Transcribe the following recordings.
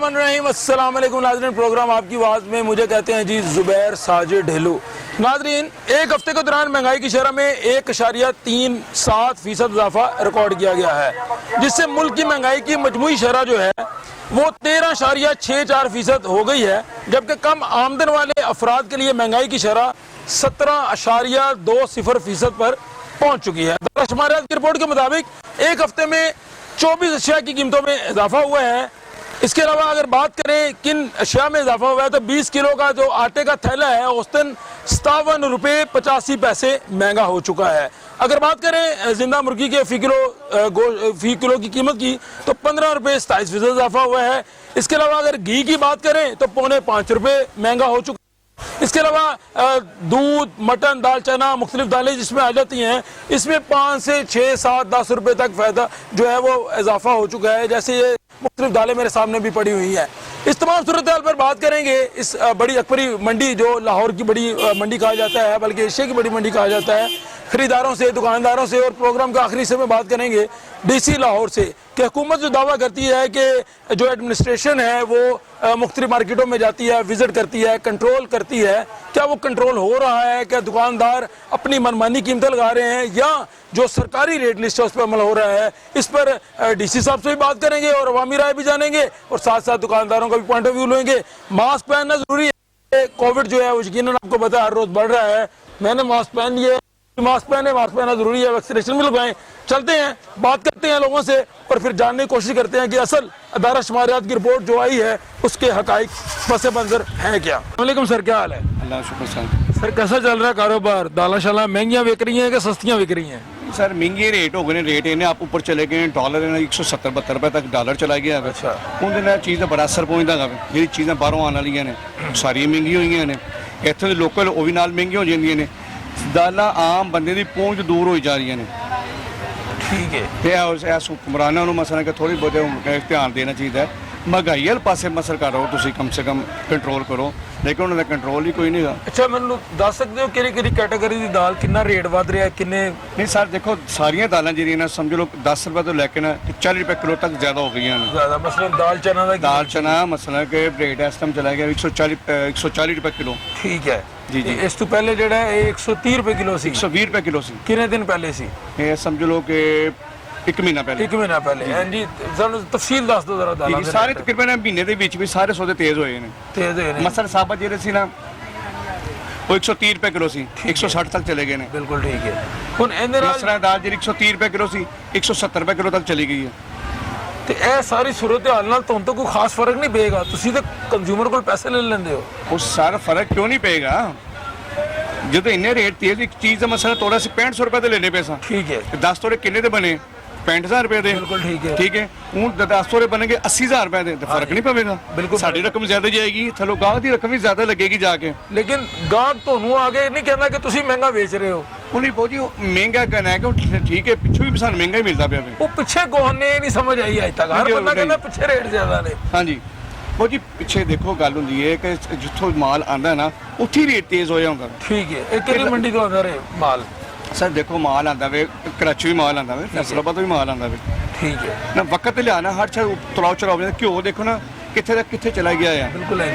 बिस्मिल्लाहिर्रहमानिर्रहीम अस्सलाम वालेकुम नाज़रीन। प्रोग्राम आपकी आवाज़ में मुझे कहते हैं जी ज़ुबैर साजिद ढेलू। नाज़रीन, एक हफ्ते के दौरान महंगाई की शरह में 1.37% इजाफा रिकॉर्ड किया गया है, जिससे मुल्क की महंगाई की मजमूई शरह जो है वो 13.64% हो गई है, जबकि कम आमदन वाले अफराद के लिए महंगाई की शरह 17.20% पर पहुँच चुकी है। शुमारियात की रिपोर्ट के मुताबिक एक हफ्ते में 24 अशिया की कीमतों में इजाफा हुआ है। इसके अलावा अगर बात करें किन अशिया में इजाफा हुआ है तो 20 किलो का जो आटे का थैला है औसतन 57 रुपये 85 पैसे महंगा हो चुका है। अगर बात करें जिंदा मुर्गी के फी किलो की कीमत की तो 15 रुपये 27% इजाफा हुआ है। इसके अलावा अगर घी की बात करें तो 4.5 रुपये महंगा हो चुका है। इसके अलावा दूध, मटन, दाल, चना, मुख्तलिफ दालें जिसमें आ जाती हैं, इसमें 5 से 6, 7, 10 रुपये तक फ़ायदा जो है वो इजाफा हो चुका है। जैसे ये मुख्तलिफ दालें मेरे सामने भी पड़ी हुई हैं। इस तमाम सूरत हाल पर बात करेंगे। इस बड़ी अकबरी मंडी जो लाहौर की बड़ी मंडी कहा जाता है, बल्कि एशिया की बड़ी मंडी कहा जाता है, खरीदारों से, दुकानदारों से, और प्रोग्राम के आखिरी से में बात करेंगे DC लाहौर से कि हुकूमत जो दावा करती है कि जो एडमिनिस्ट्रेशन है वो मुख्तलिफ मार्केटों में जाती है, विजिट करती है, कंट्रोल करती है, क्या वो कंट्रोल हो रहा है? क्या दुकानदार अपनी मनमानी कीमतें लगा रहे हैं या जो सरकारी रेट लिस्ट है उस पर अमल हो रहा है? इस पर DC साहब से भी बात करेंगे और अवामी राय भी जानेंगे और साथ साथ दुकानदारों का भी पॉइंट ऑफ व्यू लेंगे। मास्क पहनना जरूरी है। कोविड जो है वो यकीनन आपको पता है हर रोज बढ़ रहा है। मैंने मास्क पहन लिया, मास्क पहनना जरूरी है, वैक्सीनेशन भी लगवाएं। चलते हैं, बात करते हैं लोगों से और फिर जानने की कोशिश करते हैं कि असल अदारा शुमारियात की रिपोर्ट जो आई है उसके हकाइक पस मंजर है क्या। वालेकुम सर, क्या हाल है? अल्लाह शुक्र सर, कैसा चल रहा है कारोबार? दाला शाला महंगियाँ बिक रही हैं कि सस्तियाँ बिक रही हैं? सर महंगे रेट हो गए, रेट इन्हें आप ऊपर चले गए। डॉलर इन्हें 170-72 रुपए तक डॉलर चला गया है। अच्छा, उन्हें चीज़ का बड़ा असर पहुँचता है। जी चीज़ें बाहरों आने वाली ने सारियां महंगी हुई ने, इतने लोकल वो भी नाल महंगी हो जाती ने। दालां आम बंदे की पहुँच दूर हो जा रही ने। ठीक है, हुक्मराना मसला कि थोड़ी बहुत ध्यान देना चाहिए। महंगाई वाले पासे मसर करो, तुम कम से कम कंट्रोल करो, लेकिन उन्होंने कंट्रोल ही कोई नहीं गा। अच्छा, मैनू दस सकते हो कि कैटेगरी की दाल कितना रेट वध रहा है? किन्ने नहीं सर, देखो सारिया दालें जी ना समझ लो 10 रुपये तो लैके ना 40 रुपये किलो तक ज़्यादा हो गई हैं। ज़्यादा मसलन दाल चना मसला के रेट इस टाइम चला गया 140 रुपये किलो। ठीक है जी जी। इस तो पहले जो है 130 रुपये किलो सी, 120 रुपये किलो सी। कितने दिन पहले सी? ये समझ लो कि 1 महीना पहले। 1 महीना पहले जी। तफसील दस दो जरा दाल सारे तकरीबन महीने के बीच भी सारे सौदे तेज होए ने। तेज होए ने। मसल साबत जेरे सी ना वो 130 रुपये किलो सी, 160 तक चले गए ने। बिल्कुल ठीक है। हुन इहदे नाल मसला दाल जी 130 रुपये किलो सी 170 रुपये किलो तक चली गई है। ਤੇ ਇਹ ਸਾਰੀ ਸੂਰਤ ਹਾਲ ਨਾਲ ਤੁਹਾਨੂੰ ਤਾਂ ਕੋਈ ਖਾਸ ਫਰਕ ਨਹੀਂ ਪਏਗਾ, ਤੁਸੀਂ ਤਾਂ ਕੰਜ਼ਿਊਮਰ ਕੋਲ ਪੈਸੇ ਲੈ ਲੈਂਦੇ ਹੋ। उस सारा फर्क क्यों नहीं पेगा? जो तो इन्ने रेट तेज एक चीज़ का मसला थोड़ा सी 6500 रुपये तो लेने पैसा। ठीक है, 10 तोड़े किन्ने दे बने 65,000 रुपये दे। बिल्कुल ठीक है। ठीक है, हूँ 10 तोड़े बनेंगे 80,000 रुपये दे, तो फर्क नहीं पवेगा। बिल्कुल साड़ी रकम ज्यादा जाएगी, थलो गाहक की रकम भी ज्यादा लगेगी जाके। लेकिन गाहक ਤੁਹਾਨੂੰ आगे नहीं कहना कि ਤੁਸੀਂ महंगा बेच रहे हो। उन्हें बहुत ही महंगा कहना है कि ठीक है पिछू भी सानू महंगा ही मिलता पे। वो पिछे कौन ने नहीं समझ आई अज तक। हर बंदा कहना पिछे रेट ज्यादा ने। हाँ जी, वो जी पिछे देखो गल होंदी है कि जिथों माल आंदा ना उत्थे रेट तेज होया हुंदा। ठीक है, एक कितनी मंडी तो आंदा रे माल? सर देखो माल आंदा वे, कराची भी माल आंदा वे, फैसलाबाद भी माल आंदा वे। ठीक है ना, वक्त लिया हर चीज तलाव चलाव घ्यो देखो ना कितने तक कितने चला गया है। बिल्कुल है।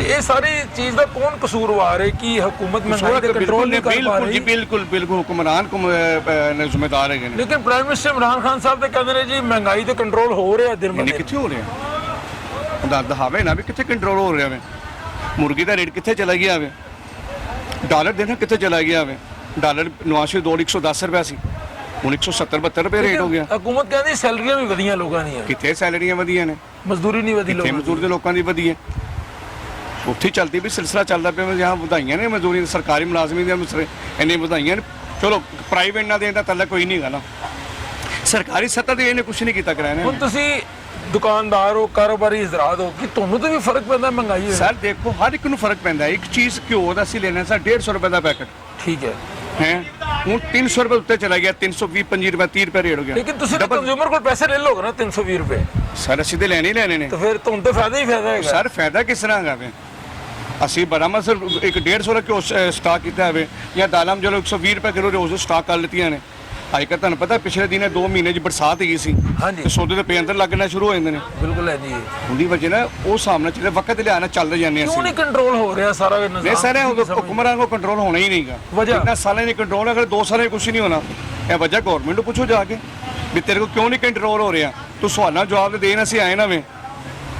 ये सारी चीज का कौन कसूरवार है कि हुकूमत महंगाई पे कंट्रोल नहीं कर पा रही? बिल्कुल बिल्कुल हुक्मरान को जिम्मेदार है। लेकिन प्राइम मिनिस्टर इमरान खान साहब तो कहते हैं जी महंगाई तो कंट्रोल हो रहा है दिन ब दिन। कितने हो रहे हैं दहावे ना भी कितने कंट्रोल हो रहा है। मुर्गी का रेट कितने चला गया है, डॉलर देना कितने चला गया है। डॉलर 110 रुपये सी, हूँ 170-72 रुपये रेट हो गया। हुकूमत कहती सैलरियां भी वधिया लोगों दी, कितने सैलरियां वधिया ने, मजदूरी नहीं वधी, मजदूर के लोगों की वधी है। उत्थे चलती भी सिलसिला चलता पे यहाँ वधाइयां ने मजदूरी सरकारी मुलाजमी इन्नी वधाइयां ने। चलो प्राइवेट ना दें तला कोई नहीं गा ना, सरकारी सतह ते इन्हें कुछ नहीं किया कराने। हुण तुसीं दुकानदार हो, कारोबारी हज़रात हो, कि तुहानूं तो भी फर्क पैंदा महंगाई? सर देखो हर एक नूं फर्क पैंदा। एक चीज़ घ्यो दा असीं लेना सर 150 रुपये का पैकेट। ठीक है हैं हूँ 300 रुपये उत्ते चला गया, 320-25 रुपये 30 रुपये रेट हो गया। लेकिन तुसीं तो कंज्यूमर को पैसे ले लोगे ना 320 रुपये। सर असीं तो लेने ही लेने ने। तो फिर तुहानूं तो फायदा ही फायदा है। सर फायदा किस तरह का वे असी बराबर सर 150 का घ्यो स्टॉक किया है या दालां जो 120 रुपये किलो रोज़ स्टॉक कर लेती ने। ਅੱਜ-ਕੱਲ੍ਹ ਤੁਹਾਨੂੰ ਪਤਾ ਪਿਛਲੇ ਦਿਨੇ 2 ਮਹੀਨੇ 'ਚ ਬਰਸਾਤ ਹੀ ਸੀ ਹਾਂਜੀ। ਤੇ ਸੌਦੇ ਦੇ ਪੇ ਅੰਦਰ ਲੱਗਣਾ ਸ਼ੁਰੂ ਹੋ ਜਾਂਦੇ ਨੇ। ਬਿਲਕੁਲ ਹੈ ਜੀ। ਉਹਦੀ ਵਜ੍ਹਾ ਨਾਲ ਉਹ ਹਿਸਾਬ ਨਾਲ ਜਿਹੜੇ ਵਕਤ ਲਿਆ ਨਾਲ ਚੱਲਦੇ ਜਾਂਦੇ ਕਿਉਂ ਅਸੀਂ। ਨਹੀਂ ਕੰਟਰੋਲ ਹੋ ਰਿਹਾ ਸਾਰਾ ਨਿਜ਼ਾਮ? ਨਹੀਂ ਸਾਰੇ ਹੁਕਮਰਾਨਾਂ ਕੋ ਕੰਟਰੋਲ ਹੋਣਾ ਹੀ ਨਹੀਂਗਾ। ਵਜ੍ਹਾ? ਇतना ਸਾਲਾਂ ਦੀ ਕੰਟਰੋਲ ਅਗਰ 2 ਸਾਲਾਂ 'ਚ ਕੁਝ ਨਹੀਂ ਹੋਣਾ। ਇਹ ਵਜ੍ਹਾ ਗਵਰਨਮੈਂਟ ਨੂੰ ਪੁੱਛੋ ਜਾ ਕੇ ਵੀ ਤੇਰੇ ਕੋ ਕਿਉਂ ਨਹੀਂ ਕੰਟਰੋਲ ਹੋ ਰਿਹਾ। ਤੂੰ ਸਵਾਲਾਂ ਜਵਾਬ ਦੇਣ ਅਸੀਂ ਆਏ ਨਾ ਵੇ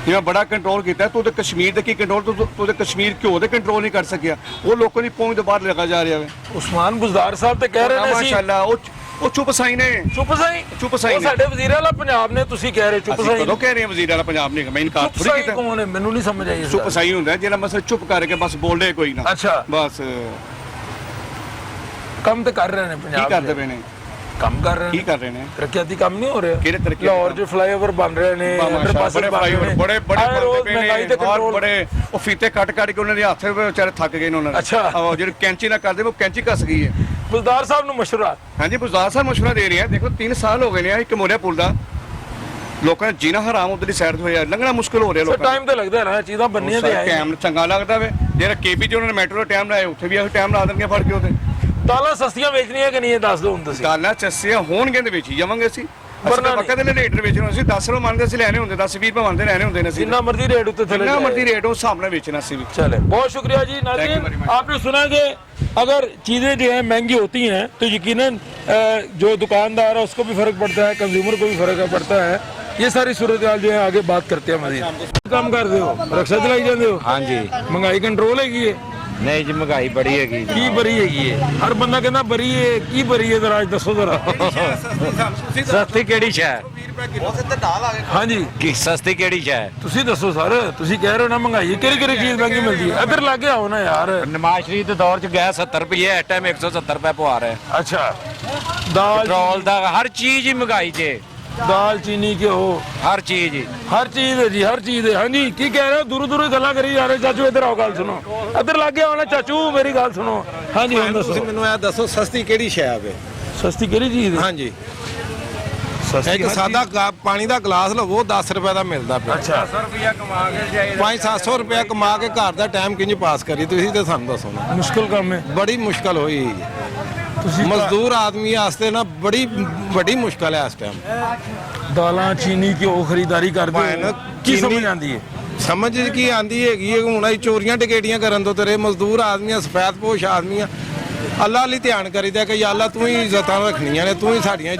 ਜਿਵੇਂ ਬੜਾ ਕੰਟਰੋਲ ਕੀਤਾ ਤੂੰ ਤੇ ਕਸ਼ਮੀਰ ਦੇ ਕੀ ਕੰਟਰੋਲ ਤੂੰ ਤੇ ਕਸ਼ਮੀਰ ਕਿਉਂ ਦੇ ਕੰਟਰੋਲ ਨਹੀਂ ਕਰ ਸਕਿਆ। ਉਹ ਲੋਕਾਂ ਦੀ ਪਹੁੰਚ ਤੋਂ ਬਾਹਰ ਲਗਾ ਜਾ ਰਿਹਾ ਵੇ। ਉਸਮਾਨ ਬੁਜ਼ਦਾਰ ਸਾਹਿਬ ਤੇ ਕਹਿ ਰਹੇ ਨੇ ਅਸੀਂ ਮਾਸ਼ਾਅੱਲਾ ਉਹ ਚੁੱਪ ਸਾਈ ਨੇ। ਚੁੱਪ ਸਾਈ ਨੇ। ਸਾਡੇ ਵਜ਼ੀਰ ਆਲਾ ਪੰਜਾਬ ਨੇ, ਤੁਸੀਂ ਕਹਿ ਰਹੇ ਚੁੱਪ ਅਸੀਂ ਸਾਈ। ਕਦੋਂ ਕਹਿ ਰਹੇ ਹਾਂ ਵਜ਼ੀਰ ਵਾਲਾ ਪੰਜਾਬ ਨੇ ਮੈਂ ਇਨਕਾਰ ਚੁੱਪ ਥੋੜੀ ਸਾਈ ਕੀਤਾ। ਕੌਣ ਹੈ? ਮੈਨੂੰ ਨਹੀਂ ਸਮਝ ਆਈ ਇਸ ਚੁੱਪ ਗੱਲ। ਸਾਈ ਹੁੰਦਾ ਜਿਹੜਾ ਮਸਲ ਚੁੱਪ ਕਰਕੇ ਬਸ ਬੋਲਦੇ ਕੋਈ ਨਾ। ਅੱਛਾ। ਬਸ ਕੰਮ ਤੇ ਕਰ ਰਹੇ ਨੇ ਕੀ ਪੰਜਾਬ ਕਰਦੇ ਦੇ। ਪਏ ਨੇ? ਕੰਮ ਕਰ ਰਹੇ ਕੀ ਨੇ। ਕਰ ਰਹੇ ਨੇ? ਤਰੱਕੀਆਤੀ ਕੰਮ ਨਹੀਂ ਹੋ ਰਿਹਾ। ਕਿਹੜੇ ਤਰੱਕੀਆਤੀ ਲਾਹੌਰ 'ਚ ਫਲਾਈਓਵਰ ਬਣ ਰਹੇ ਨੇ, ਅੰਡਰਪਾਸ ਬੜੇ ਬਣ ਰਹੇ ਨੇ। ਬੜੇ ਹਰ ਰੋਜ਼ ਮਹਿੰਗਾਈ ਤੇ ਕੰਟਰੋਲ। ਬੜੇ ਉਹ ਫੀਤੇ ਕੱਟ ਕੇ ਉਹਨਾਂ ਦੇ ਹੱਥ ਵਿਚਾਰੇ ਥੱਕ ਗਏ ਨੇ ਉਹਨਾਂ ਦੇ। ਅੱਛਾ। ਉਹ ਜਿਹੜੇ ਕੈਂਚੀ ਨਾਲ ਕਰਦੇ ਉਹ ਕੈਂਚੀ ਘਸ ਗਈ ਹੈ। ਬੁਜ਼ਦਾਰ ਸਾਹਿਬ ਨੂੰ ਮਸ਼ਵਰਾ। ਹਾਂਜੀ ਬੁਜ਼ਦਾਰ ਸਾਹਿਬ ਮਸ਼ਵਰਾ ਦੇ ਰਹੇ ਆ। ਦੇਖੋ 3 ਸਾਲ ਹੋ ਗਏ ਨੇ ਇੱਕ ਮੋਰਿਆ ਪੁੱਲ ਦਾ ਲੋਕਾਂ ਦਾ ਜੀਣਾ ਹਰਾਮ ਉਧਰਲੀ ਸਾਈਡ ਤੋਂ ਹੋਇਆ। ਲੰਘਣਾ ਮੁਸ਼ਕਲ ਹੋ ਰਿਹਾ ਸਰ ਲੋਕਾਂ ਟਾਈਮ ਤੇ ਲੱਗਦਾ ਹੈ ਨਾ, ਚੀਜ਼ਾਂ ਬੰਨੀਆਂ ਤੇ ਆਏ। ਟਾਈਮ ਚੰਗਾ ਲੱਗਦਾ ਵੇ। ਜਿਹੜਾ ਕੇਪੀ 'ਚ ਉਹਨਾਂ ਨੇ ਮੈਟਰੋ ਦਾ ਟਾਈਮ ਲਾਇਆ ਉੱਥੇ ਵੀ ਇਹੋ ਟਾਈਮ ਲਾ ਦੇਣਗੇ ਫੜ ਕੇ ਉਹਦੇ। ਦਾਲਾਂ ਸਸਤੀਆਂ ਵੇਚਣੀਆਂ ਕਿ ਨਹੀਂ ਇਹ ਦੱਸ ਦਿਓ ਹੁਣ ਤੁਸੀਂ। ਦਾਲਾਂ ਚੱਸੀਆਂ ਹੋਣਗੇ ਤੇ ਵੇਚੀ ਜਾਵਾਂਗੇ ਅਸੀਂ। ਵਰਨਾ ਪੱਕਾ ਦੇ ਰੇਟ ਵੇਚਣਾ ਅਸੀਂ 10 ਰੁਪਏ ਮੰਗਦੇ ਸੀ ਲੈਣੇ ਹੁੰਦੇ 10-20 ਰੁਪਏ ਮੰਗਦੇ ਲੈਣੇ ਹੁੰਦੇ ਨੇ ਅਸੀਂ। जितना मर्जी रेट उत्ते थले जितना जाए। मर्जी रेट उस हिसाब ਨਾਲ ਵੇਚਣਾ ਸੀ ਵੀ। चले बहुत शुक्रिया जी Thank you very नाज़रीन। much. आपने सुना कि अगर चीज़ें जो है महंगी होती हैं तो यकीनन जो दुकानदार है उसको भी फर्क पड़ता है, कंज्यूमर को भी फर्क पड़ता है। ये सारी सूरत हाल जो है आगे बात करते हैं मजीद। काम करते हो, रक्षा चलाई जाते हो, हाँ जी। महंगाई कंट्रोल हैगी है नहीं जी महंगाई बड़ी हैगी। की बरी हैगी है? हर बंदा कहना बरी है की बरी है, जरा दसो जरा। सस्ती केड़ी शै हाँ जी की सस्ती केड़ी शै ਤੁਸੀਂ ਦੱਸੋ ਸਰ, ਤੁਸੀਂ ਕਹਿ ਰਹੇ ਹੋ ਨਾ ਮਹਿੰਗਾਈ ਕਿਹੜੀ ਕਿਹੜੀ ਚੀਜ਼ ਮਹਿੰਗੀ ਮਿਲਦੀ ਹੈ। ਇੱਧਰ ਲੱਗੇ ਆਓ ਨਾ ਯਾਰ। नवाज शरीफ के दौर च गैस 70 रुपये है, इस टाइम 170 रुपए पवा रहे हैं। ਅੱਛਾ ਦਾਲ पेट्रोल दा हर चीज ही महंगाई चे, ਦਾਲ ਚੀਨੀ ਘਿਓ हर चीज ही। ਹਰ ਚੀਜ਼ ਹੈ ਜੀ, ਹਰ ਚੀਜ਼ ਹੈ। ਹਾਂਜੀ ਕੀ ਕਹਿ ਰਹੇ ਹੋ? ਦੂਰੋਂ ਦੂਰੋਂ ਗੱਲਾਂ ਕਰੀ ਜਾ ਰਹੇ। ਚਾਚੂ ਇੱਧਰ ਆਓ, ਗੱਲ ਸੁਣੋ। ਇੱਧਰ ਲੱਗੇ ਆਓ ਨਾ ਚਾਚੂ, ਮੇਰੀ ਗੱਲ ਸੁਣੋ। ਹਾਂਜੀ ਹੁਣ ਤੁਸੀਂ ਦੱਸੋ ਮੈਨੂੰ ਇਹ ਦੱਸੋ ਸਸਤੀ ਕਿਹੜੀ ਸ਼ੈ ਆਵੇ? ਸਸਤੀ ਕਿਹੜੀ ਚੀਜ਼ ਹੈ? ਹਾਂਜੀ ਸਸਤੀ ਇੱਕ ਸਾਦਾ ਪਾਣੀ ਦਾ ਗਲਾਸ ਲਵੋ 10 ਰੁਪਏ ਦਾ ਮਿਲਦਾ ਪਿਆ। ਅੱਛਾ 500-700 ਰੁਪਏ ਕਮਾ ਕੇ ਘਰ ਦਾ ਟਾਈਮ ਕਿੰਜ ਪਾਸ ਕਰੀ? ਤੁਸੀਂ ਤੇ ਸਾਨੂੰ ਦੱਸੋ ਨਾ। ਮੁਸ਼ਕਿਲ ਕੰਮ ਹੈ। ਬੜੀ ਮੁਸ਼ਕਲ ਹੋਈ ਤੁਸੀਂ ਮਜ਼ਦੂਰ ਆਦਮੀ ਵਾਸਤੇ ਨਾ ਬੜੀ ਵੱਡੀ ਮੁਸ਼ਕਲ ਹੈ ਇਸ ਟਾਈਮ। ਦਾਲਾਂ ਚੀਨੀ ਘਿਓ ਖਰੀਦਾਰੀ ਕਰਦੇ ਹੋ, ਕੀ ਸਮਝ ਆਉਂਦੀ ਹੈ? ਸਮਝ ਕੀ ਆਂਦੀ ਹੈਗੀ ਹੈ? ਹੁਣ ਅਸੀਂ ਚੋਰੀਆਂ ਟਕੇਟੀਆਂ ਕਰਨ ਤੋਂ ਤੇਰੇ ਮਜ਼ਦੂਰ ਆਦਮੀਆਂ ਸਫੈਦ ਪੋਸ਼ ਆਦਮੀਆਂ ਅੱਲਾ ਲਈ ਧਿਆਨ ਕਰੀਦਾ ਕਿ ਯਾ ਅੱਲਾ ਤੂੰ ਹੀ ਇੱਜ਼ਤਾਂ ਰੱਖਣੀਆਂ ਨੇ, ਤੂੰ ਹੀ ਸਾਡੀਆਂ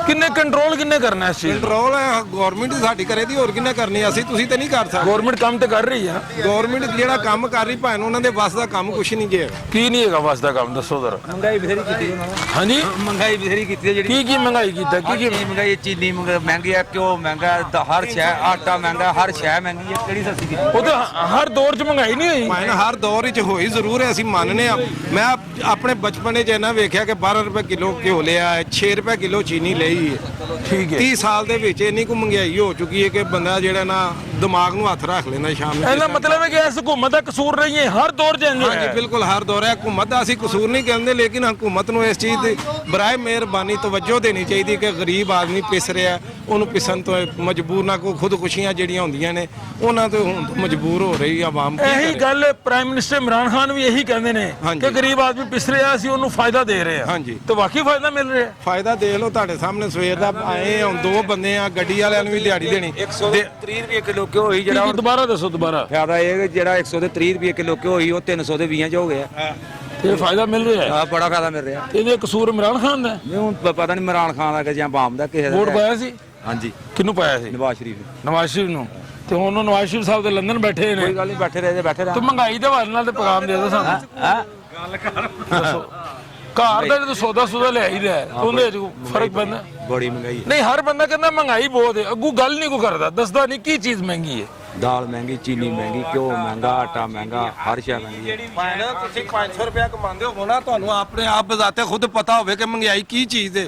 ਕਿੰਨੇ ਕੰਟਰੋਲ ਕਿੰਨੇ ਕਰਨਾ ਇਸ ਚੀਜ਼? ਕੰਟਰੋਲ ਹੈ ਗਵਰਨਮੈਂਟ ਸਾਡੀ ਕਰੇ ਦੀ, ਹੋਰ ਕਿੰਨੇ ਕਰਨੀ? ਅਸੀਂ ਤੁਸੀਂ ਤੇ ਨਹੀਂ ਕਰ ਸਕਦੇ। ਗਵਰਨਮੈਂਟ ਕੰਮ ਤੇ ਕਰ ਰਹੀ ਆ। ਗਵਰਨਮੈਂਟ ਜਿਹੜਾ ਕੰਮ ਕਰ ਰਹੀ ਭਾਵੇਂ ਉਹਨਾਂ ਦੇ ਵੱਸ ਦਾ ਕੰਮ ਕੁਛ ਨਹੀਂ ਜੇ। ਕੀ ਨਹੀਂ ਹੈਗਾ ਵਸ ਦਾ ਕੰਮ, ਦੱਸੋ ਜ਼ਰਾ। महंगाई बथेरी की ਉਹਨਾਂ ਨੇ। ਹਾਂਜੀ महंगाई बथेरी की ਜਿਹੜੀ ਕੀ ਕੀ ਮਹਿੰਗਾਈ ਕੀਤਾ? ਕੀ ਕੀ महंगाई चीनी महंगी है, घ्यो महंगा है, हर शै आटा महंगा, हर शै महंगी है। केड़ी सस्ती की? ਉਹ ਤਾਂ ਹਰ ਦੌਰ 'ਚ ਮਹਿੰਗਾਈ ਨਹੀਂ ਹੋਈ। ਭਾਵੇਂ ਹਰ ਦੌਰ ਵਿੱਚ ਹੋਈ ਜ਼ਰੂਰ ਹੈ, ਅਸੀਂ ਮੰਨਨੇ ਆ। ਮੈਂ ਆਪਣੇ ਬਚਪਨ 'ਚ ਇਹਨਾਂ ਵੇਖਿਆ ਕਿ 12 ਰੁਪਏ ਕਿਲੋ ਘਿਓ ਲਿਆ ਹੈ, 6 ਰੁਪਏ ਕਿਲੋ ਚੀਨੀ ਲਈ ਹੈ। ਠੀਕ ਹੈ। 30 ਸਾਲ ਦੇ ਵਿੱਚ ਇੰਨੀ ਕੁ ਮਹਿੰਗਾਈ ਹੋ ਚੁੱਕੀ ਹੈ ਕਿ ਬੰਦਾ ਜਿਹੜਾ ਨਾ ਦਿਮਾਗ ਨੂੰ ਹੱਥ ਰੱਖ ਲੈਂਦਾ ਸ਼ਾਮ ਨੂੰ। ਇਹਦਾ ਮਤਲਬ ਹੈ ਕਿ ਇਸ ਹਕੂਮਤ ਦਾ ਕਸੂਰ ਨਹੀਂ ਹੈ, ਹਰ ਦੌਰ 'ਚ ਇੰਝ ਹਾਂਜੀ ਹੈ। ਬਿਲਕੁਲ ਹਰ ਦੌਰ ਹੈ। ਹਕੂਮਤ ਦਾ ਅਸੀਂ ਕਸੂਰ ਨਹੀਂ ਕਹਿੰਦੇ, ਲੇਕਿਨ ਹਕੂਮਤ ਨੂੰ ਇਸ ਚੀਜ਼ ਦੀ ਬਰਾਏ ਮਿਹਰਬਾਨੀ ਤਵੱਜੋ ਦੇਣੀ ਚਾਹੀਦੀ ਕਿ ਗਰੀਬ ਆਦਮੀ ਪਿਸ ਰਿਹਾ, ਉਹਨੂੰ ਪਿਸਣ ਤੋਂ ਮਜਬੂਰ ਨਾ ਕੋਈ ਖੁਦਕੁਸ਼ੀਆਂ ਜਿਹੜੀਆਂ ਹੁੰਦੀਆਂ ਨੇ ਉਹਨਾਂ ਤੋਂ ਹੁਣ ਤੋਂ ਮਜਬੂਰ ਹੋ ਰਹੀ ਆਵਾਮ। ਕੀ ਇਹੀ ਕਰੇ? ਗੱਲ ਪ੍ਰਾਈਮ ਮਿਨਿਸਟਰ ਇਮਰਾਨ ਖਾਨ ਵੀ ਇਹੀ ਕਹਿੰਦੇ ਨੇ ਹਾਂਜੀ। ਕਿ ਗਰੀਬ ਆਦਮੀ ਪਿਸ ਰਿਹਾ, ਅਸੀਂ ਉਹਨੂੰ ਫਾਇਦਾ ਦੇ ਰਹੇ ਹਾਂ। ਹਾਂਜੀ। ਤੇ ਵਾਕਈ ਫਾਇਦਾ ਮਿਲ ਰਿਹਾ। ਫਾਇਦਾ ਦੇਖ ਲਓ ਤੁਹਾਡੇ ਸਾਹਮਣੇ ਸਵੇਰ ਦਾ ਆਏ ਹੁਣ 2 ਬੰਦੇ ਆ, ਗੱਡੀ ਵਾਲਿਆਂ ਨੂੰ ਵੀ ਦਿਹਾੜੀ ਦੇਣੀ। 130 रुपये किलो घ्यो ही ਕੀ ਜਿਹੜਾ ਦੁਬਾਰਾ ਦੱਸੋ ਦੁਬਾਰਾ। ਫਾਇਦਾ ਇਹ ਕਿ ਜਿਹੜਾ 130 रुपये किलो घ्यो ही ਉਹ 300 ਦੇ 20 ਚ ਹੋ ਗਿਆ। ਤੇ ਫਾਇਦਾ ਮਿਲ ਰਿਹਾ ਹੈ। ਆ ਬੜਾ ਫਾਇਦਾ ਮਿਲ ਰਿਹਾ। ਤੇ ਇਹਦੇ ਕਸੂਰ ਇਮਰਾਨ ਖਾਨ ਦਾ ਹੈ? ਨਹੀਂ ਹੁਣ ਪਤਾ ਨਹੀਂ ਇਮਰਾਨ ਖਾਨ ਦਾ ਕਿ ਜਾਂ ਬਾਮ ਦਾ ਕਿਸੇ ਦਾ। ਵੋਟ ਪਾਇਆ ਸੀ? ਹਾਂਜੀ ਕਿਹਨੂੰ ਪਾਇਆ ਸੀ? ਨਵਾਜ਼ ਸ਼ਰੀਫ ਨੇ। ਨਵਾਜ਼ ਸ਼ਰੀਫ ਨੂੰ। ਤੇ ਹੁਣ ਉਹ ਨਵਾਜ਼ ਸ਼ਰੀਫ ਸਾਹਿਬ ਦੇ ਲੰਡਨ ਬੈਠੇ ਨੇ। ਕੋਈ ਗੱਲ ਨਹੀਂ, ਬੈਠੇ ਰਹੇ ਜੇ ਬੈਠੇ ਤੇ ਰਹੇ। ਮਹਿੰਗਾਈ ਦੇ ਹਵਾਲੇ ਨਾਲ ਤੇ ਪੈਗਾਮ ਦੇ ਦਿਓ ਸਾਨੂੰ। ਹਾਂ ਦੱਸੋ ਘਰ ਦਾ ਜਦੋਂ ਸੌਦਾ ਲੈ ਹੀ ਲਿਆ ਉਹਦੇ 'ਚ ਫਰਕ ਪੈਂਦਾ? ਬੜੀ ਮਹਿੰਗਾਈ ਹੈ। ਨਹੀਂ ਹਰ ਬੰਦਾ ਕਹਿੰਦਾ ਮਹਿੰਗਾਈ ਬਹੁਤ ਹੈ, ਅੱਗੂ ਗੱਲ ਨਹੀਂ ਕੋ ਕਰਦਾ, ਦੱਸਦਾ ਨਹੀਂ ਕੀ ਚੀਜ਼ ਮਹਿੰਗੀ ਹੈ। ਦਾਲ ਮਹਿੰਗੀ, ਚੀਨੀ ਮਹਿੰਗੀ, ਘਿਓ ਮਹਿੰਗਾ, ਆਟਾ ਮਹਿੰਗਾ, ਹਰ ਸ਼ੈ ਮਹਿੰਗੀ ਹੈ। ਭਾਵੇਂ ਤੁਸੀਂ 500 ਰੁਪਏ ਕਮਾਉਂਦੇ ਹੋ ਨਾ, ਤੁਹਾਨੂੰ ਆਪਣੇ ਆਪ ਬਜ਼ਾਤੇ ਖੁਦ ਪਤਾ ਹੋਵੇ ਕਿ ਮਹਿੰਗਾਈ ਕੀ ਚੀਜ਼ ਹੈ।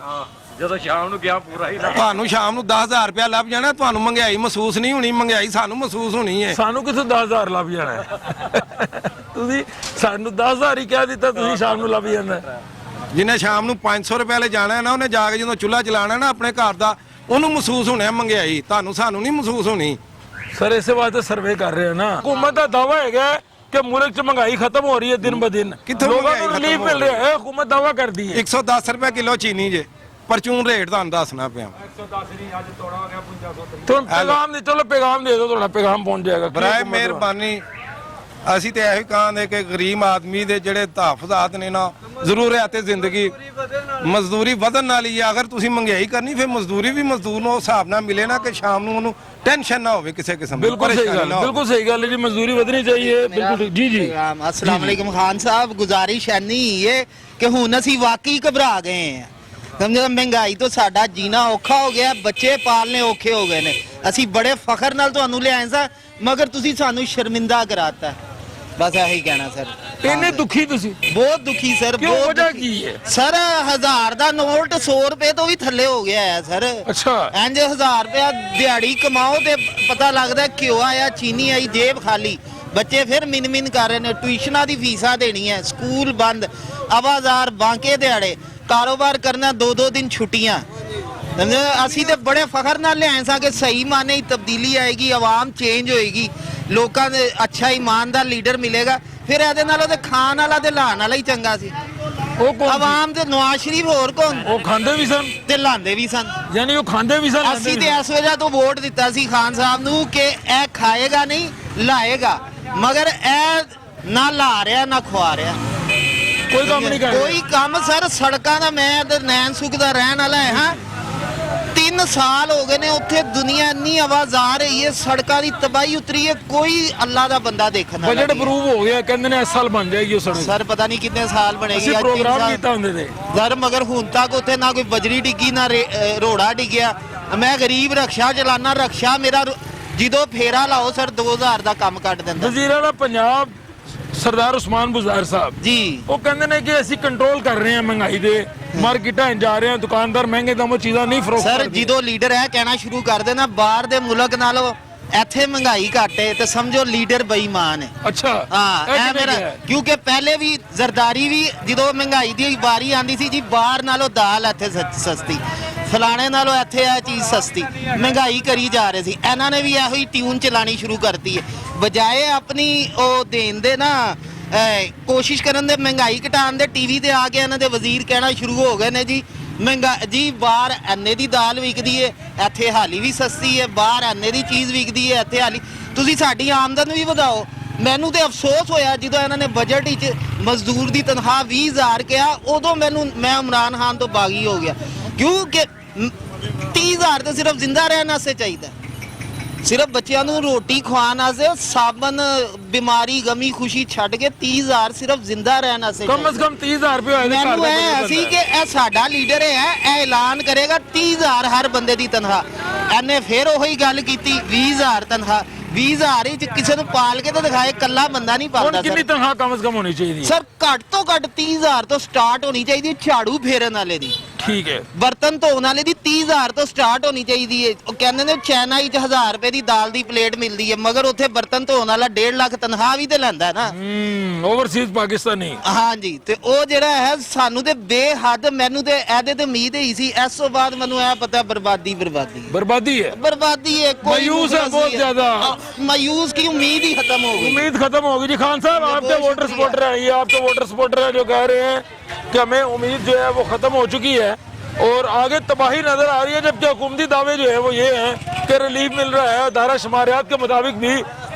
ਜਦੋਂ ਸ਼ਾਮ ਨੂੰ ਗਿਆ ਪੂਰਾ ਹੀ ਤੁਹਾਨੂੰ ਸ਼ਾਮ ਨੂੰ 10,000 ਰੁਪਏ ਲੱਭ ਜਾਣਾ, ਤੁਹਾਨੂੰ ਮਹਿੰਗਾਈ ਮਹਿਸੂਸ ਨਹੀਂ ਹੋਣੀ, ਮਹਿੰਗਾਈ ਸਾਨੂੰ ਮਹਿਸੂਸ ਹੋਣੀ ਹੈ। ਸਾਨੂੰ ਕਿੱਥੋਂ 10,000 ਲੱਭ ਜਾਣਾ ਹੈ? ਤੁਸੀਂ ਸਾਨੂੰ 10,000 ਹੀ ਕਹਿ ਦਿੱਤਾ, ਤੁਸੀਂ ਸ਼ਾਮ ਨੂੰ ਲੱਭ ਜਾਂਦਾ। ਜਿਹਨੇ ਸ਼ਾਮ ਨੂੰ 500 ਰੁਪਏ ਲੈ ਜਾਣਾ ਨਾ, ਉਹਨੇ ਜਾ ਕੇ ਜਦੋਂ ਚੁੱਲ੍ਹਾ ਚਲਾਣਾ ਨਾ ਆਪਣੇ ਘਰ ਦਾ, ਉਹਨੂੰ ਮਹਿਸੂਸ ਹੋਣਾ ਮਹਿੰਗਾਈ। ਤੁਹਾਨੂੰ ਸਾਨੂੰ ਨਹੀਂ ਮਹਿਸੂਸ ਹੋਣੀ। ਸਰ ਇਸੇ ਵਾਸਤੇ ਸਰਵੇ ਕਰ ਰਹੇ ਆ ਨਾ। ਹਕੂਮਤ ਦਾ ਦਾਵਾ ਹੈਗਾ कि मुल्क च महंगाई खत्म हो रही है दिन ब दिन, कित्थों लोगों महंगाई को खत्म रिलीफ हो मिल रही रहा है, हुकूमत दावा कर दी है। 110 ਰੁਪਏ ਕਿਲੋ ਚੀਨੀ ਜੇ परचून रेट ਤੁਹਾਨੂੰ ਦੱਸਣਾ ਪਿਆ। तो पैगाम दे, चलो पैगाम दे दो, थोड़ा पैगाम पहुंच जाएगा। ਬਰਾਏ ਮਿਹਰਬਾਨੀ ਅਸੀਂ ਤੇ ਇਹੋ ਕਹਾਂਗੇ ਕਿ ਗਰੀਬ ਆਦਮੀ ਦੇ ਜਿਹੜੇ ਤਹਫਜ਼ਾਤ ਨੇ ਨਾ ਜ਼ਰੂਰਿਆਤ ਜ਼ਿੰਦਗੀ ਮਜ਼ਦੂਰੀ ਵਧਣ ਨਾਲ ਹੀ ਹੈ। ਅਗਰ ਤੁਸੀਂ ਮਹਿੰਗਾਈ ਕਰਨੀ ਫਿਰ ਮਜ਼ਦੂਰੀ ਵੀ ਮਜ਼ਦੂਰ ਨੂੰ ਉਸ ਹਿਸਾਬ ਨਾਲ ਮਿਲੇ ਨਾ ਕਿ ਸ਼ਾਮ ਨੂੰ ਉਹਨੂੰ ਟੈਨਸ਼ਨ ਨਾ ਹੋਵੇ ਕਿਸੇ ਕਿਸਮ ਦੀ। बिल्कुल सही गल, बिल्कुल सही गल है जी, मजदूरी ਵਧਣੀ चाहिए, बिल्कुल ठीक। जी जी अस्सलाम वालेकुम खान साहब, गुजारिश है नहीं ये कि हुन ਅਸੀਂ ਵਾਕਈ ਘਬਰਾ ਗਏ ਹਾਂ। ਸਮਝੋ ਮਹਿੰਗਾਈ ਤੋਂ ਸਾਡਾ ਜੀਣਾ ਔਖਾ ਹੋ ਗਿਆ, ਬੱਚੇ ਪਾਲਨੇ ਔਖੇ ਹੋ ਗਏ ਨੇ। ਅਸੀਂ ਬੜੇ ਫਖਰ ਨਾਲ ਤੁਹਾਨੂੰ ਲਿਆਏ ਸਾਂ, ਮਗਰ ਤੁਸੀਂ ਸਾਨੂੰ ਸ਼ਰਮਿੰਦਾ ਕਰਾਤਾ। ਬਸ ਇਹੀ ਕਹਿਣਾ ਸਰ। ਇੰਨੇ ਦੁਖੀ ਤੁਸੀਂ? ਬਹੁਤ ਦੁਖੀ ਸਰ, ਕਿਉਂ, ਬਹੁਤ ਵਜ੍ਹਾ ਦੁਖੀ। ਕੀ ਹੈ? ਸਰ 1000 ਦਾ ਨੋਟ 100 ਰੁਪਏ ਤੋਂ ਵੀ ਥੱਲੇ ਹੋ ਗਿਆ ਹੈ ਸਰ। ਅੱਛਾ। ਇੰਜ 1000 ਰੁਪਇਆ ਦਿਹਾੜੀ ਕਮਾਓ ਤੇ ਪਤਾ ਲੱਗਦਾ ਘਿਓ ਆਇਆ, ਚੀਨੀ ਆਈ, ਜੇਬ ਖਾਲੀ। ਬੱਚੇ ਫਿਰ ਮਿਨ ਕਰ ਰਹੇ ਨੇ, ਟਿਊਸ਼ਨਾਂ ਦੀ ਫੀਸਾਂ ਦੇਣੀਆਂ, ਸਕੂਲ ਬੰਦ, ਆਵਾਜ਼ਾਰ, ਬਾਂਕੇ ਦਿਹਾੜੇ, ਕਾਰੋਬਾਰ ਕਰਨਾ, 2-2 ਦਿਨ ਛੁੱਟੀਆਂ। ਅਸੀਂ ਤੇ ਬੜੇ ਫਖਰ ਨਾਲ ਲਿਆਏ ਸਾਂ ਕਿ ਸਹੀ ਮਾਨੇ ਹੀ ਤਬਦੀਲੀ ਆਏਗੀ, ਆਵਾਮ ਚੇਂਜ ਹੋਏਗੀ, ਲੋਕਾਂ ਦੇ ਅੱਛਾ ਇਮਾਨਦਾਰ ਲੀਡਰ ਮਿਲੇਗਾ। ਫਿਰ ਇਹਦੇ ਨਾਲ ਉਹਦੇ ਖਾਣ ਵਾਲਾ ਤੇ ਲਾਣ ਵਾਲਾ ਹੀ ਚੰਗਾ ਸੀ। ਉਹ ਕੌਣ ਸੀ? ਆਵਾਮ ਤੇ ਨਵਾਜ਼ ਸ਼ਰੀਫ, ਹੋਰ ਕੌਣ? ਉਹ ਖਾਂਦੇ ਵੀ ਸਨ ਤੇ ਲਾਂਦੇ ਵੀ ਸਨ। ਯਾਨੀ ਉਹ ਖਾਂਦੇ ਵੀ ਸਨ। ਅਸੀਂ ਤੇ ਇਸ ਵਜ੍ਹਾ ਤੋਂ ਵੋਟ ਦਿੱਤਾ ਸੀ ਖਾਨ ਸਾਹਿਬ ਨੂੰ ਕਿ ਇਹ ਖਾਏਗਾ ਨਹੀਂ, ਲਾਏਗਾ। ਮਗਰ ਇਹ ਨਾ ਲਾ ਰਿਹਾ ਨਾ ਖਵਾ ਰਿਹਾ, ਕੋਈ ਕੰਮ ਨਹੀਂ ਕਰ ਰਿਹਾ। ਕੋਈ ਕੰਮ ਸਰ। ਸੜਕਾਂ ਦਾ ਮੈਂ ਤੇ ਨੈਣ ਸੁਖ ਦਾ ਰਹਿਣ ਵਾਲਾ ਹੈ ਹਾਂ। 3 ਸਾਲ ਹੋ ਗਏ ਨੇ ਉੱਥੇ, ਦੁਨੀਆ ਇੰਨੀ ਆਵਾਜ਼ ਆ ਰਹੀ ਹੈ, ਸੜਕਾਂ ਦੀ ਤਬਾਹੀ ਉਤਰੀ ਹੈ, ਕੋਈ ਅੱਲਾ ਦਾ ਬੰਦਾ ਦੇਖਣ ਵਾਲਾ ਬਜਟ ਨਹੀਂ। ਅਪਰੂਵ ਹੋ ਗਿਆ, ਕਹਿੰਦੇ ਨੇ ਇਸ ਸਾਲ ਬਣ ਜਾਏਗੀ ਉਹ ਸੜਕ। ਸਰ ਪਤਾ ਨਹੀਂ ਕਿੰਨੇ ਸਾਲ ਬਣੇਗੀ। ਅਸੀਂ ਅੱਜ 3 ਪ੍ਰੋਗਰਾਮ ਸਾਲ ਕੀਤਾ ਹੁੰਦੇ ਤੇ ਸਰ, ਮਗਰ ਹੁਣ ਤੱਕ ਉੱਥੇ ਨਾ ਕੋਈ ਬਜਰੀ ਡਿੱਗੀ, ਨਾ ਰੋੜਾ ਡਿੱਗਿਆ। ਮੈਂ ਗਰੀਬ ਰਕਸ਼ਾ ਚਲਾਨਾ, ਰਕਸ਼ਾ ਮੇਰਾ ਜਦੋਂ ਫੇਰਾ ਲਾਓ ਸਰ 2000 ਦਾ ਕੰਮ ਕੱਢ ਦਿੰਦਾ ਵਜ਼ੀਰ ਆਲਾ ਪੰਜਾਬ ਸਰਦਾਰ ਉਸਮਾਨ ਬੁਜ਼ਾਰ ਸਾਹਿਬ ਜੀ। ਉਹ ਕਹਿੰਦੇ ਨੇ ਕਿ ਅਸੀਂ ਕੰਟਰੋਲ ਕਰ ਰਹੇ ਹਾਂ ਮਹਿੰਗਾਈ ਦੇ, ਮਾਰਕੀਟਾਂ ਜਾ ਰਹੇ ਹਾਂ, ਦੁਕਾਨਦਾਰ ਮਹਿੰਗੇ ਦਾਮੋਂ ਚੀਜ਼ਾਂ ਨਹੀਂ ਫਰੋਖਤ ਸਰ ਕਰਦੇ। ਜਦੋਂ ਲੀਡਰ ਇਹ ਕਹਿਣਾ ਸ਼ੁਰੂ ਕਰ ਦੇਣਾ ਬਾਹਰ ਦੇ ਮੁਲਕ ਨਾਲੋਂ ਇੱਥੇ ਮਹਿੰਗਾਈ ਘੱਟ ਹੈ, ਤੇ ਸਮਝੋ ਲੀਡਰ ਬੇਈਮਾਨ ਹੈ। ਅੱਛਾ, ਹਾਂ ਇਹ ਇਹ ਕਿਵੇਂ ਮੇਰਾ, ਕਿਹਾ ਹੈ? ਕਿਉਂਕਿ ਪਹਿਲੇ ਵੀ ਜ਼ਰਦਾਰੀ ਵੀ ਜਦੋਂ ਮਹਿੰਗਾਈ ਦੀ ਵਾਰੀ ਆਂਦੀ ਸੀ ਜੀ, ਬਾਹਰ ਨਾਲੋਂ ਦਾਲ ਇੱਥੇ ਸਸਤੀ, ਫਲਾਣੇ ਨਾਲੋਂ ਇੱਥੇ ਇਹ ਚੀਜ਼ ਸਸਤੀ, ਮਹਿੰਗਾਈ ਕਰੀ ਜਾ ਰਹੇ ਸੀ। ਇਹਨਾਂ ਨੇ ਵੀ ਇਹੋ ਹੀ ਟਿਊਨ ਚਲਾਣੀ ਸ਼ੁਰੂ ਕਰਤੀ ਹੈ, ਬਜਾਏ ਆਪਣੀ ਉਹ ਦੇਣ ਦੇ ਨਾ ਕੋਸ਼ਿਸ਼ ਕਰਨ ਦੇ ਮਹਿੰਗਾਈ ਘਟਾਉਣ ਦੇ। ਟੀਵੀ ਤੇ ਆ ਕੇ ਇਹਨਾਂ ਦੇ ਵਜ਼ੀਰ ਕਹਿਣਾ ਸ਼ੁਰੂ ਹੋ ਗਏ ਨੇ ਜੀ ਜੀ ਬਾਹਰ ਐਨੇ ਦੀ ਦਾਲ ਵਿਕਦੀ ਹੈ, ਇੱਥੇ ਹਾਲੀ ਵੀ ਸਸਤੀ ਹੈ, ਬਾਹਰ ਐਨੇ ਦੀ ਚੀਜ਼ ਵਿਕਦੀ ਹੈ, ਇੱਥੇ ਹਾਲੀ। ਤੁਸੀਂ ਸਾਡੀ ਆਮਦਨ ਵੀ ਵਧਾਓ। ਮੈਨੂੰ ਤੇ ਅਫਸੋਸ ਹੋਇਆ ਜਦੋਂ ਇਹਨਾਂ ਨੇ ਬਜਟ ਵਿੱਚ ਮਜ਼ਦੂਰ ਦੀ ਤਨਖਾਹ 20,000 ਕਿਹਾ, ਉਦੋਂ ਮੈਂ ਇਮਰਾਨ ਖਾਨ ਤੋਂ ਬਾਗੀ ਹੋ ਗਿਆ, ਕਿਉਂਕਿ 30,000 ਤਾਂ ਸਿਰਫ ਜ਼ਿੰਦਾ ਰਹਿਣ ਵਾਸਤੇ ਚਾਹੀਦਾ, ਸਿਰਫ ਬੱਚਿਆਂ ਨੂੰ ਰੋਟੀ ਖਵਾਉਣ ਵਾਸਤੇ, ਸਾਬਨ, ਬਿਮਾਰੀ, ਗਮੀ, ਖੁਸ਼ੀ ਛੱਡ ਕੇ 30,000 ਸਿਰਫ ਜ਼ਿੰਦਾ ਰਹਿਣ ਵਾਸਤੇ ਕਮ ਸੇ ਕਮ 30,000 ਰੁਪਏ ਹੋਏ ਨੇ ਘਰ ਮੈਨੂੰ ਦਾ ਇਹ ਬਜਟ ਅਸੀਂ ਬਣਦਾ ਕਿ ਇਹ ਸਾਡਾ ਲੀਡਰ ਹੈ, ਇਹ ਐਲਾਨ ਕਰੇਗਾ 30,000 ਹਰ ਬੰਦੇ ਦੀ ਤਨਖਾਹ। ਇਹਨੇ ਫਿਰ ਉਹੀ ਗੱਲ ਕੀਤੀ 20,000 ਤਨਖਾਹ। 20,000 ਵਿੱਚ ਕਿਸੇ ਨੂੰ ਪਾਲ ਕੇ ਤਾਂ ਦਿਖਾਏ, ਇਕੱਲਾ ਬੰਦਾ ਨਹੀਂ ਹੁਣ ਪਾਲਦਾ ਕਿੰਨੀ ਸਰ। ਤਨਖਾਹ ਕਮ ਸੇ ਕਮ ਹੋਣੀ ਚਾਹੀਦੀ ਹੈ? ਸਰ ਘੱਟ ਤੋਂ ਘੱਟ 30,000 ਤੋਂ ਸਟਾਰਟ ਹੋਣੀ ਚਾਹੀਦੀ ਹੈ। ਝਾੜੂ ਫੇਰਨ ਵਾਲੇ ਦੀ, ਠੀਕ ਹੈ। ਬਰਤਨ ਧੋਣ ਵਾਲੇ ਦੀ 30,000 ਤੋਂ ਸਟਾਰਟ ਹੋਣੀ ਚਾਹੀਦੀ ਹੈ। ਉਹ ਕਹਿੰਦੇ ਨੇ ਚਾਈਨਾ ਵਿੱਚ 1000 ਰੁਪਏ ਦੀ ਦਾਲ ਦੀ ਪਲੇਟ ਮਿਲਦੀ ਹੈ, ਮਗਰ ਉੱਥੇ ਬਰਤਨ ਧੋਣ ਵਾਲਾ 1.5 ਲੱਖ ਤਨਖਾਹ ਵੀ ਤੇ ਲੈਂਦਾ ਨਾ। ਓਵਰਸੀਜ਼ ਪਾਕਿਸਤਾਨੀ। ਹਾਂਜੀ, ਤੇ ਉਹ ਜਿਹੜਾ ਹੈ ਸਾਨੂੰ ਤੇ ਬੇਹੱਦ, ਮੈਨੂੰ ਤੇ ਇਹਦੇ ਤੇ ਉਮੀਦ ਹੀ ਸੀ। ਇਸ ਤੋਂ ਬਾਅਦ ਮੈਨੂੰ ਇਹ ਪਤਾ ਬਰਬਾਦੀ बर्बादी है, बर्बादी है। कोई मायूस है बहुत ज्यादा। मायूस की उम्मीद ही खत्म हो गई। उम्मीद खत्म होगी जी। खान साहब आपके वोटर सपोर्टर हैं, ये आपके वोटर सपोर्टर हैं जो कह रहे हैं कि हमें उम्मीद जो है वो खत्म हो चुकी है और आगे तबाही नजर आ रही है, जबकि हुकूमती दावे जो है वो ये हैं कि रिलीफ मिल रहा है। दायरा शुमारियात के मुताबिक भी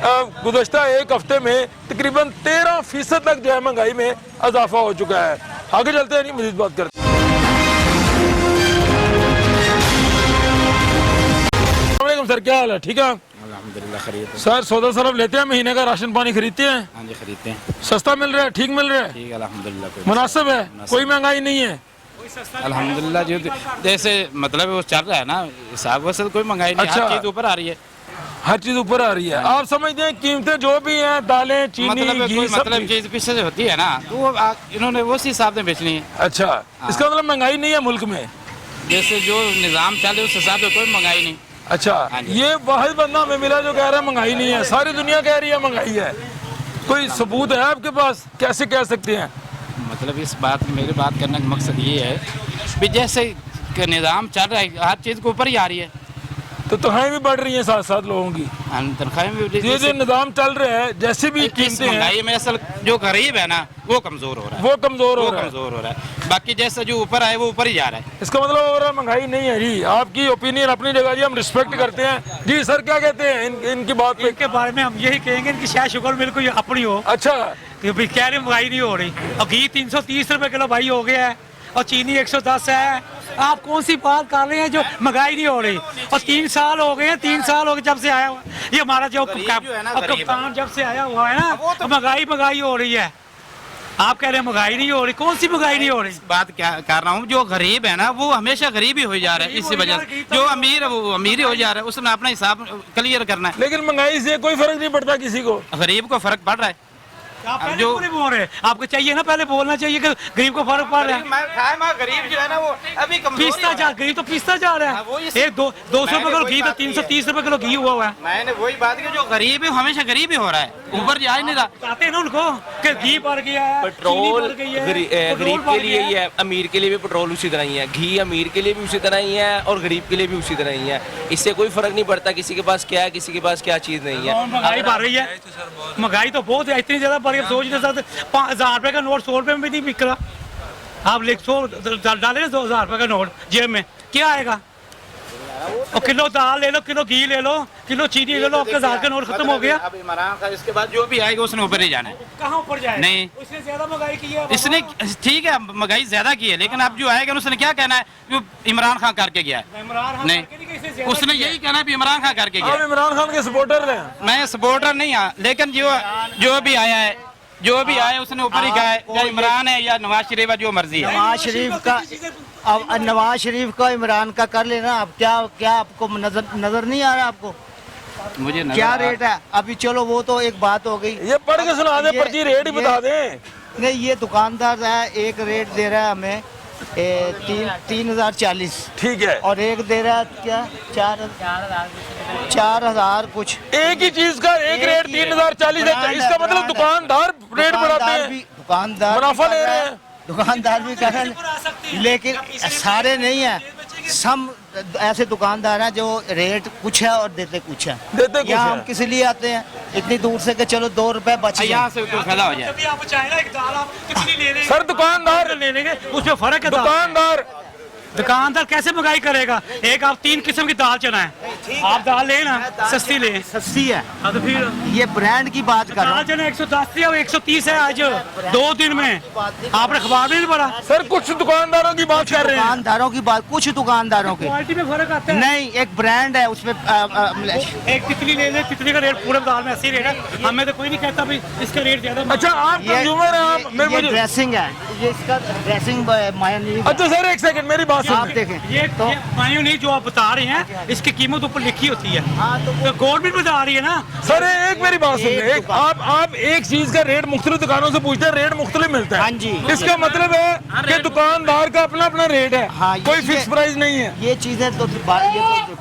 गुज़श्ता 1 हफ्ते में तकरीबन 13% तक जो है महंगाई में इजाफा हो चुका है। आगे चलते हैं, नहीं मज़ीद बात करते हैं। सर क्या हाल है? ठीक है अल्हम्दुलिल्लाह खरीद। सर सौदा सरफ लेते हैं, महीने का राशन पानी खरीदते हैं? हाँ जी खरीदते हैं। सस्ता मिल रहा है, ठीक मिल रहा है, ठीक है अल्हम्दुलिल्लाह। मुनासिब है, कोई महंगाई नहीं है? अल्हम्दुलिल्लाह जो जैसे मतलब वो चल रहा है ना हिसाब वैसे कोई महंगाई नहीं, अच्छा। हर चीज ऊपर आ रही है। हर चीज ऊपर आ रही है। आप समझते हैं कीमतें जो भी हैं, दालें, चीनी, मतलब घी, कोई सब मतलब चीज पीछे से होती है ना तो वो इन्होंने उसी हिसाब से बेचनी है। अच्छा, इसका मतलब महंगाई नहीं है मुल्क में? जैसे जो निज़ाम चले उस हिसाब से कोई महंगाई नहीं। अच्छा, हाँ जी। ये वाहिद बंदा हमें मिला जो कह रहा है महंगाई नहीं है, सारी दुनिया कह रही है महंगाई है। कोई सबूत है आपके पास? कैसे कह सकते हैं? मतलब इस बात मेरी बात करने का मकसद ये है कि जैसे कि निज़ाम चल रहा है हर चीज़ के ऊपर ही आ रही है। तो तनख्वाहें भी बढ़ रही हैं साथ साथ लोगों की। तनख्वाहें भी ये जो निज़ाम चल रहा है, जैसे भी कीमतें हैं, महंगाई में असल जो गरीब है ना वो कमजोर हो रहा है, वो कमजोर हो वो रहा है। कमजोर हो रहा है। बाकी जैसे जो ऊपर आए वो ऊपर ही जा रहा है। इसका मतलब ओवरऑल महंगाई नहीं है जी। आपकी ओपिनियन अपनी जगह जी, हम रिस्पेक्ट करते हैं जी। सर क्या कहते हैं इनकी बात पे? इनके बारे में हम यही कहेंगे इनकी शायद शुगर मिल कोई अपनी हो अच्छा, कि भाई कह रहे महंगाई नहीं हो रही। और घी 330 रुपए किलो भाई हो गया है और चीनी 110 है। आप कौन सी बात कर रहे हैं जो महंगाई नहीं हो रही? और 3 साल हो गए हैं, 3 साल हो गए जब से आया हुआ ये हमारा जो कप्तान जब से आया हुआ है ना, तो महंगाई हो रही है। आप कह रहे हैं महंगाई नहीं हो रही, कौन सी महंगाई नहीं हो रही? बात क्या कर रहा हूँ, जो गरीब है ना वो हमेशा गरीब ही हो जा रहा है। इसी वजह से जो अमीर है वो अमीर ही हो जा रहा है। उसने अपना हिसाब क्लियर करना है। लेकिन महंगाई से कोई फर्क नहीं पड़ता किसी को। गरीब को फर्क पड़ रहा है। आप पहले क्यों नहीं बोल रहे? आपको चाहिए ना पहले बोलना चाहिए कि गरीब को फर्क पड़ रहा है। गरीब जो है ना वो अभी पीसता जा, गरीब तो पीसता जा रहा है। एक 200 रुपए किलो घी तो 330 रुपए किलो घी हुआ है। मैंने वही बात की, जो गरीब है हमेशा गरीब ही हो रहा है, ऊपर जा ही नहीं रहा। कहते हैं ना उनको कि घी बढ़ गया है, पेट्रोल चीनी बढ़ गई है, गरीब बढ़ के लिए गया ही है, अमीर के लिए भी पेट्रोल उसी तरह ही है, घी अमीर के लिए भी उसी तरह ही है और गरीब के लिए भी उसी तरह ही है। इससे कोई फर्क नहीं पड़ता किसी के पास क्या है, किसी के पास क्या चीज नहीं है। महंगाई बढ़ रही है, महंगाई तो बहुत है, इतनी ज्यादा बढ़ गई सोच नहीं सकते। 1000 रुपए का नोट 100 रुपए में भी नहीं बिक रहा। आप लिख 100 डाले ना 2000 रुपए का नोट जेब में, क्या आएगा? और किलो दाल ले लो, किलो घी ले लो, किलो चीनी ले लो, आपका 1000 का नोट खत्म हो गया। अब इमरान खान इसके बाद जो भी आएगा उसने ऊपर ही जाना है। कहाँ ऊपर जाए? नहीं। उसने ज्यादा महंगाई की है। इसने ठीक है महंगाई ज्यादा की है, लेकिन अब जो आएगा उसने क्या कहना है, जो इमरान खान करके गया है। इमरान खान नहीं, करके इससे ज्यादा उसने यही कहना है इमरान खान करके गया आप है। इमरान खान के सपोर्टर हैं? मैं सपोर्टर नहीं हाँ, लेकिन जो भी आया है, जो भी आया उसने ऊपर ही कहा है, या इमरान है या नवाज शरीफ है, जो मर्जी है। नवाज शरीफ का, अब नवाज शरीफ का इमरान का कर लेना। अब क्या आपको नजर नहीं आ रहा आपको मुझे क्या रेट है अभी? चलो वो तो एक बात हो गई। ये पढ़ के सुना दे, पर्ची रेट ही बता दें। नहीं, ये दुकानदार है, एक रेट दे रहा है हमें 3040, ठीक है, और एक दे रहा है क्या 4000 कुछ। एक ही चीज का एक रेट 3040 है। इसका मतलब दुकानदार रेट बढ़ाते हैं, दुकानदार मुनाफा ले रहे हैं। दुकानदार भी कर रहे हैं, लेकिन सारे नहीं है। सम ऐसे दुकानदार हैं जो रेट कुछ है और देते कुछ है। यहाँ हम किस लिए आते हैं इतनी दूर से कि चलो 2 रुपए बच गए। यहाँ से कोई फायदा हो जाए। जब भी आप चाहे ना एक दाल आप कितनी ले लेंगे? सर दुकानदार ले लेंगे, उसमें फर्क है। दुकानदार कैसे महंगाई करेगा? एक आप 3 किस्म की दाल चना है, आप दाल ले ना सस्ती ले, सस्ती है। तो फिर ये ब्रांड की बात कर रहा दाल हूँ। चना 110 है और 130 है आज 2 दिन में। आपने अखबार में नहीं पढ़ा? सर कुछ दुकानदारों की बात कर रहे हैं। दुकानदारों की बात, कुछ दुकानदारों की क्वालिटी में फर्क आता है। नहीं, एक ब्रांड है उसमें एक तितली ले ले, तितली का रेट पूरे दाल में ऐसे ही रेट है। हमें तो कोई नहीं कहता भाई इसका रेट ज्यादा। अच्छा आप कंज्यूमर हैं, आप ये ड्रेसिंग है, ये इसका ड्रेसिंग मायोनीज। अच्छा सर एक सेकंड मेरी बात आप सुन। देखें ये मायोनीज जो आप बता रहे हैं इसकी कीमत ऊपर लिखी होती है, तो गवर्नमेंट बता रही है ना। सर एक मेरी बात सुनिए, एक आप एक चीज का रेट मुख्तलिफ दुकानों से पूछते हैं, रेट मुख्तलिफ मिलता है। हाँ जी। इसका मतलब है कि दुकानदार का अपना अपना रेट है, हाँ, कोई ये- फिक्स प्राइस नहीं है। ये चीजें तो ये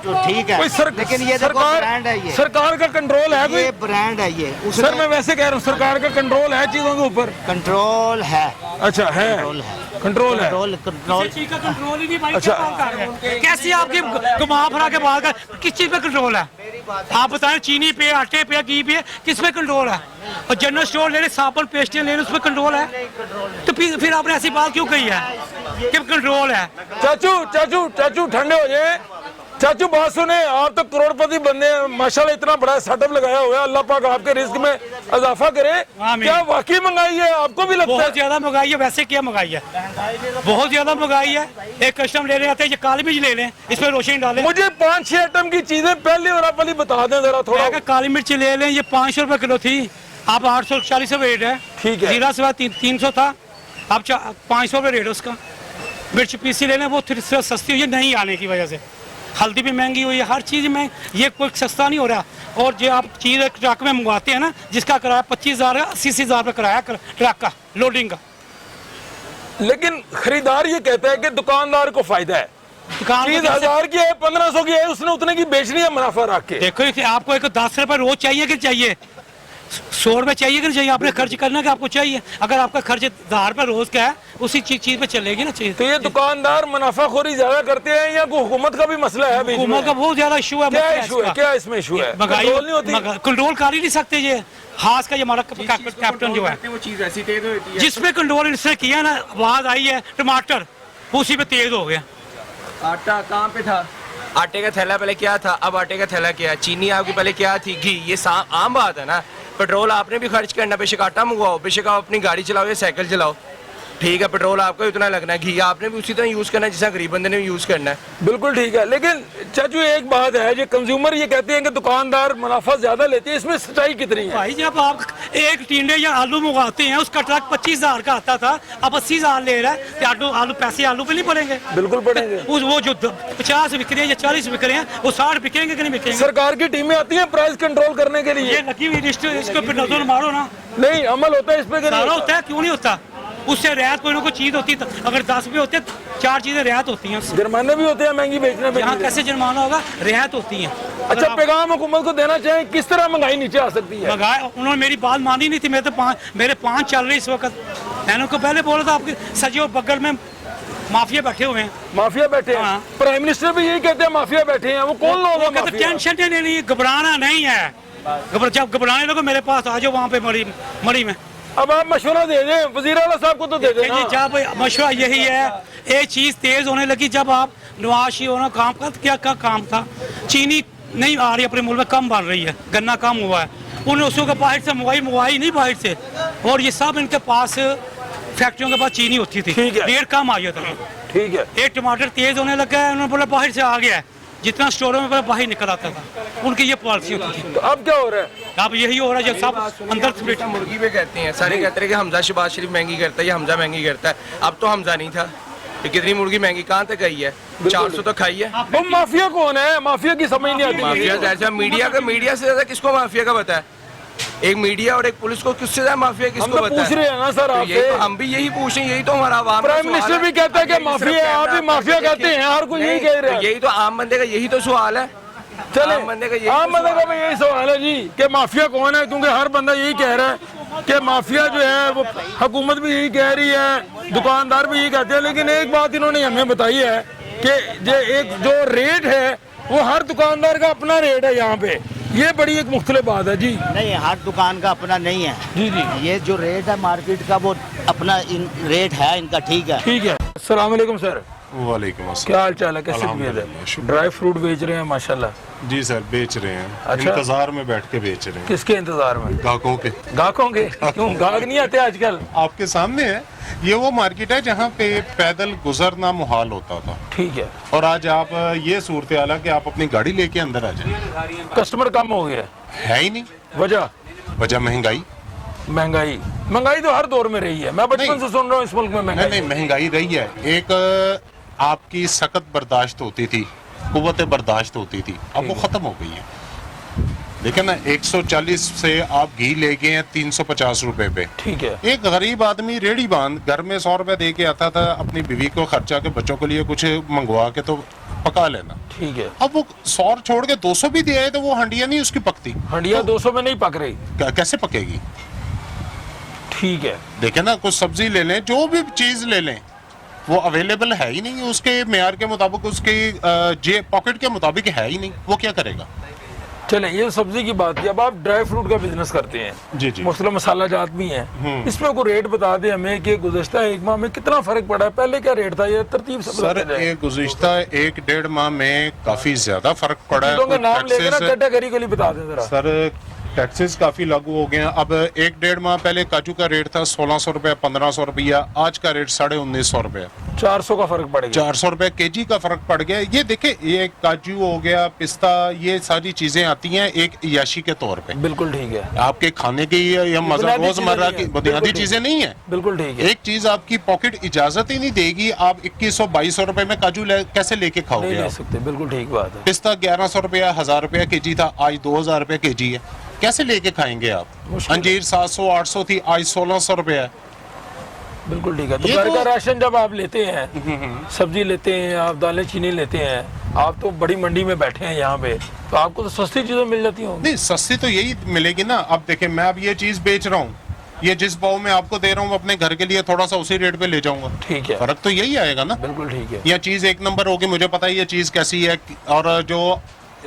तो ठीक है, लेकिन ये देखो ब्रांड है। ये सरकार का कंट्रोल है कोई? ये ब्रांड है। ये सर मैं वैसे कह रहा हूँ सरकार का कंट्रोल है चीजों के ऊपर? कंट्रोल है, अच्छा है, कंट्रोल है। कंट्रोल किसी चीज का कंट्रोल ही नहीं भाई। अच्छा। क्या बात कर रहे हैं? कैसे आपकी घुमा फिरा के बात कर, किस चीज पे कंट्रोल है? आप बताएं, चीनी पे, आटे पे, घी पे, किस पे कंट्रोल है? और जनरल स्टोर ले रहे, साबुन पेस्टियां ले रहे, उस पर कंट्रोल है? तो फिर आपने ऐसी बात क्यों कही है कि कंट्रोल है? चाचू ठंडे हो जाए। चाचू बात सुने, आप तो करोड़पति बंदे हैं माशाल्लाह, इतना बड़ा सेटअप लगाया हुआ है। अल्लाह पाक आपके रिस्क में इजाफा करे। आमीन। क्या वाकई महंगाई है? आपको भी लगता है? बहुत ज्यादा महंगाई है। वैसे क्या महंगाई है? बहुत ज्यादा महंगाई है। एक कस्टम लेने आते हैं, ये काली मिर्च ले लें, इसमें रोशनी डालें। मुझे 5-6 आइटम की चीजें पहले और आप वाली बता दें जरा थोड़ा। अगर काली मिर्च ले लें, ये 500 रुपए किलो थी, अब 840 रुपए रेट है। ठीक है। जीरा से 300 था, अब 500 रुपए रेट है उसका। मिर्च पीसी ले लें, वो सस्ती हुई है नहीं आने की वजह से। हल्दी भी महंगी हुई है, हर चीज़ में ये कोई सस्ता नहीं हो रहा। और जो आप चीज़ एक ट्रक में मंगवाते हैं ना, जिसका किराया 25,000 है, 80,000 रुपये किराया ट्रक का लोडिंग का। लेकिन खरीदार ये कहता है कि दुकानदार को फायदा है। दुकान में 30,000 की है, 1500 की है, उसने उतने की बेचनी है मुनाफा रख के। देखो आपको एक 10 रुपये रोज चाहिए कि चाहिए? 100 रुपये चाहिए कि नहीं चाहिए, आपने खर्च करना कि आपको चाहिए। अगर आपका खर्च 1000 रुपये रोज का है, उसी चीज पे चलेगी ना चीज। तो ये दुकानदार मुनाफाखोरी ज्यादा करते हैं या कोई हुकूमत का भी मसला है? बीच में? हुकूमत का बहुत ज्यादा इशू है। क्या इशू है? क्या इसमें इशू है? कंट्रोल नहीं होती? कंट्रोल कर ही नहीं सकते ये। खास का ये हमारा कैप्टन जो है, वो चीज ऐसी तेज होती है। जिसपे कंट्रोल इसने किया ना, आवाज आई है टमाटर, उसी पे तेज हो गया। आटा कहाँ पे था? आटे का थैला पहले क्या था, अब आटे का थैला क्या है? चीनी आपकी पहले क्या थी? घी। ये आम बात है ना। पेट्रोल आपने भी खर्च करना, बेशक आटा मंगवाओ, बेशक आप अपनी गाड़ी चलाओ या साइकिल चलाओ, ठीक है, पेट्रोल आपको उतना लगना है। घी आपने भी उसी तरह यूज करना है जितना गरीब बंदे ने भी यूज करना है। बिल्कुल ठीक है, लेकिन चाचू एक बात है, जो कंज्यूमर ये कहते हैं कि दुकानदार मुनाफा ज्यादा लेते हैं, इसमें सच्चाई कितनी है? भाई जब आप एक टिंडे या आलू मंगवाते हैं, उसका ट्रक 25,000 का आता था, अब 80,000 ले रहा है, तो आलू पैसे आलू पे नहीं पड़ेंगे? बिल्कुल पड़ेंगे। वो जो 50 बिक रहे हैं या 40 बिक रहे हैं, वो 60 बिकेंगे कि नहीं बिकेंगे? सरकार की टीमें आती हैं प्राइस कंट्रोल करने के लिए। ये लगी हुई लिस्ट, इसको पे नजर मारो ना। नहीं, अमल होता है इस पे कि नहीं सारा होता? होता है, क्यों नहीं होता? उससे रियायत कोई ना कोई चीज होती है। अगर 10 रुपये होते, 4 चीजें रियायत होती हैं। जुर्माने भी होते हैं महंगी बेचने पे। यहाँ कैसे जुर्माना होगा? रियायत होती है। अच्छा, पैगाम हुकूमत को देना चाहें, किस तरह महंगाई नीचे आ सकती है? मंगाए, उन्होंने मेरी बात मानी नहीं थी। मेरे 5 चल रहे इस वक्त। मैंने उनको पहले बोला था, आपके सजो बगल में माफिया बैठे हुए हैं। माफिया बैठे हैं? हाँ। प्राइम मिनिस्टर भी यही कहते हैं माफिया बैठे हैं। वो कौन लोग हैं माफिया? टेंशन नहीं, घबराना नहीं है। जब घबराने लगो मेरे पास आ जाओ, वहाँ पे मरी में। अब आप मशवरा दे दें, वज़ीर आला साहब को तो दे देना। जब मशवरा यही है, एक चीज तेज होने लगी जब आप नवाज शरीफ होना काम का, क्या काम था? चीनी नहीं आ रही अपने मुल्क में, कम बन रही है, गन्ना कम हुआ है। उन्हें उसों के बाहर से मंगवाई नहीं बाहर से, और ये सब इनके पास फैक्ट्रियों के पास चीनी होती थी, रेट कम आ गया था। ठीक है, एक टमाटर तेज होने लगा है, उन्होंने बोला बाहर से आ गया है, जितना स्टोरों में पहले बाहर निकल आता था, उनकी ये पॉलिसी होती थी। तो अब क्या हो रहा है? अब यही हो रहा है, जब सब अंदर से मुर्गी पे कहते हैं, सारे कहते हैं कि हमजा शहबाज शरीफ महंगी करता है या हमजा महंगी करता है। अब तो हमजा नहीं था, ये कितनी मुर्गी महंगी कहाँ तक गई है? 400 तो खाई है। वो माफिया कौन है? माफिया की समझ नहीं आती। माफिया जैसा मीडिया से ज्यादा किसको माफिया का पता है? एक मीडिया और एक पुलिस को किससे ज्यादा माफिया किसको पता है? पूछ रहे हैं ना सर आपसे। तो हम भी यही पूछ रहे हैं, यही तो हमारा आवाम। प्राइम मिनिस्टर भी कहता है कि माफिया है, आप भी माफिया कहते हैं, हर कोई यही कह रहा है। यही तो आम बंदे का यही तो सवाल है। चले, आम बंदे का यही सवाल है जी कि माफिया कौन है, क्योंकि हर बंदा यही कह रहा है कि माफिया जो है वो हुकूमत भी यही कह रही है, दुकानदार भी यही कहते हैं। लेकिन एक बात इन्होंने हमें बताई है कि एक जो रेट है वो हर दुकानदार का अपना रेट है यहाँ पे। ये बड़ी एक मुख्तलिफ बात है जी। नहीं, हर दुकान का अपना नहीं है जी जी। ये जो रेट है मार्केट का, वो अपना रेट है इनका। ठीक है, ठीक है। अस्सलाम वालेकुम सर। वालेकुम अस्सलाम। क्या हाल चाल है? कैसे अल्हम्दुलिल्लाह, शुक्र। ड्राई फ्रूट बेच रहे हैं माशाल्लाह। जी सर, बेच रहे हैं। अच्छा। इंतजार में बैठ के बेच रहे हैं। किसके इंतजार में? ग्राहकों के। ग्राहकों के? क्यों ग्राहक नहीं आते आजकल? आपके सामने है, ये वो मार्केट है जहाँ पे पैदल गुजरना मुहाल होता था। ठीक है। और आज आप ये सूरत हाल है कि आप अपनी गाड़ी लेके अंदर आ जाए। कस्टमर कम हो गया है ही नहीं। वजह महंगाई। महंगाई तो हर दौर में रही है। मैं बचपन से सुन रहा हूँ इस मुल्क में महंगाई। नहीं, महंगाई रही है। एक आपकी सख्त बर्दाश्त होती थी, कुव्वत बर्दाश्त होती थी, अब वो खत्म हो गई है। देखिए ना, 140 से आप घी ले गए हैं 350 रुपए पे। ठीक है। एक गरीब आदमी रेडी बांध घर में 100 रुपए दे के आता था, अपनी बीवी को खर्चा के बच्चों के लिए कुछ मंगवा के तो पका लेना। ठीक है। अब वो 100 छोड़ के 200 भी दिया है तो वो हंडिया नहीं उसकी पकती। हंडिया 200 में नहीं पक रही, कैसे पकेगी? ठीक है। देखे ना, कुछ सब्जी ले लें, जो भी चीज ले लें, वो अवेलेबल है ही नहीं, उसके मेयार के मुताबिक, उसके पॉकेट के मुताबिक है ही नहीं, वो क्या करेगा? चले, ये सब्जी की बात की। अब आप ड्राई फ्रूट का बिजनेस करते हैं जी जी, मुख्तलिफ मसाला जात भी हैं, इसमें कोई रेट बता दें हमें कि गुज़श्ता एक माह में कितना फर्क पड़ा है? पहले क्या रेट था, ये तरतीब से सर? ये गुज़िश्ता 1-1.5 माह में काफी ज्यादा फर्क पड़ा है। नाम लेकर ना कैटेगरी के लिए बता दें जरा। सर, टैक्सेस काफी लागू हो गए हैं। अब 1-1.5 माह पहले काजू का रेट था 1600 रुपया, 1500 रुपया, आज का रेट 1950 रुपया। 400 का फर्क पड़ गया। 400 रुपए केजी का फर्क पड़ गया। ये देखे, ये काजू हो गया, पिस्ता, ये सारी चीजें आती हैं एक याशी के तौर पे। बिल्कुल ठीक है। आपके खाने की या रोजमर्रा की बुनियादी चीजें नहीं है। बिल्कुल ठीक है। एक चीज आपकी पॉकेट इजाजत ही नहीं देगी, आप 2100-2200 रुपए में काजू कैसे लेके खाओगे? नहीं ले सकते। बिल्कुल ठीक बात है। पिस्ता 1100 रुपया, 1000 रुपया केजी था, आज 2000 रुपया केजी है, कैसे लेके खाएंगे आप? अंजीर 700-800 थी, आज 1600 रुपया है। बिल्कुल ठीक है। तो घर का राशन जब आप लेते हैं, सब्जी लेते हैं, आप दालें चीनी लेते हैं, आप तो बड़ी मंडी में बैठे हैं यहाँ पे, तो आपको तो सस्ती चीजें मिल जाती होंगी। नहीं, सस्ती तो यही मिलेगी ना। अब देखें, मैं अब ये चीज बेच रहा हूँ, ये जिस भाव में आपको दे रहा हूँ अपने घर के लिए थोड़ा सा उसी रेट पे ले जाऊंगा। ठीक है, फर्क तो यही आएगा ना। बिल्कुल ठीक है। यह चीज एक नंबर होगी, मुझे पता है ये चीज कैसी है, और जो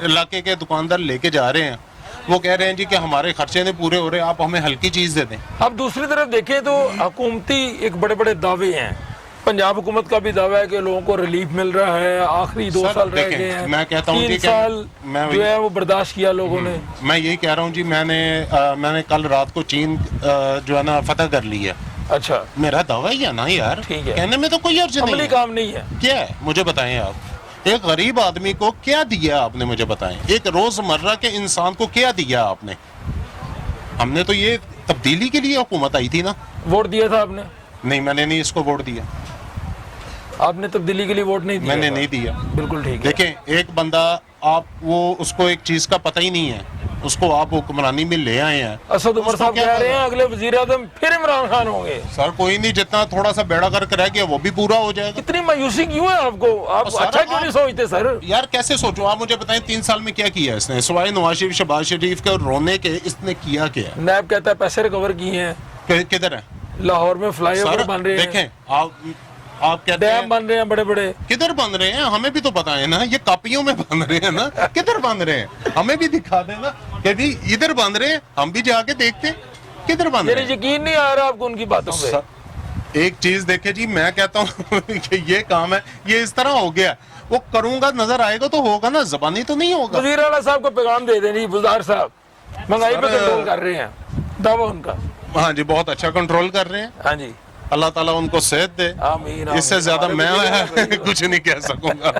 इलाके के दुकानदार लेके जा रहे हैं वो कह रहे हैं जी कि हमारे खर्चे नहीं पूरे हो रहे, आप हमें हल्की चीज दे दें। अब दूसरी तरफ देखें तो हुकूमती एक बड़े बड़े दावे हैं, पंजाब हुकूमत का भी दावा है कि लोगों को रिलीफ मिल रहा है, आखिरी 2 साल रह गए हैं, मैं कहता हूँ 3 साल जो है वो बर्दाश्त किया लोगों ने। मैं यही कह रहा हूँ जी, मैंने कल रात को चीन जो है ना फतह कर ली है। अच्छा, मेरा दावा ही है ना यार, ठीक है, कहने में तो कोई अर्ज नहीं अमली है। काम नहीं है। क्या है मुझे बताएं आप, एक गरीब आदमी को क्या दिया आपने, मुझे बताएं। एक रोजमर्रा के इंसान को क्या दिया आपने। हमने तो ये तब्दीली के लिए हुकूमत आई थी ना। वोट दिया था आपने? नहीं, मैंने नहीं इसको वोट दिया। आपने तब्दीली के लिए वोट नहीं दिया? मैंने नहीं दिया। बिल्कुल ठीक है। देखें, एक बंदा आप वो उसको एक चीज का पता ही नहीं है, उसको आप हुक्मरानी में ले आए हैं। असद उमर साहब कह रहे हैं अगले वजीर आज़म फिर इमरान खान होंगे। सर कोई नहीं, जितना थोड़ा सा बेड़ा गर्क रह गया वो भी पूरा हो जाएगा। इतनी मायूसी क्यों है आपको? आप अच्छा क्यों नहीं सोचते सर? यार कैसे सोचो, आप मुझे बताएं 3 साल में क्या किया इसने, सिवाय नवाज शरीफ शहबाज शरीफ के रोने के इसने किया क्या? नैब कहता है पैसे रिकवर किए हैं। किधर है? लाहौर में फ्लाईओवर बन रहे हैं। देखें आप कहते हैं डैम बन रहे हैं बड़े बड़े। किधर बन रहे हैं? हमें भी तो पता है ना, ये कापियों में बन रहे हैं ना। किधर बन रहे हैं हमें भी दिखा देना कि भी इधर बन रहे हैं, हम भी जाके देखते हैं किधर बन रहे हैं। यकीन नहीं आ रहा आपको उनकी बातों पे? एक चीज देखे जी, मैं कहता हूँ कि ये काम है, ये इस तरह हो गया, वो करूंगा नजर आएगा तो होगा ना, जबानी तो नहीं होगा। वजीर आला साहब को पैगाम दे देनी, बुज़दार साहब महंगाई पे कंट्रोल कर रहे हैं, दावा उनका। हाँ जी, बहुत अच्छा कंट्रोल कर रहे हैं। हाँ जी, अल्लाह ताला उनको सेहत दे। आमीन। इससे ज्यादा मैं कुछ नहीं कह सकूंगा।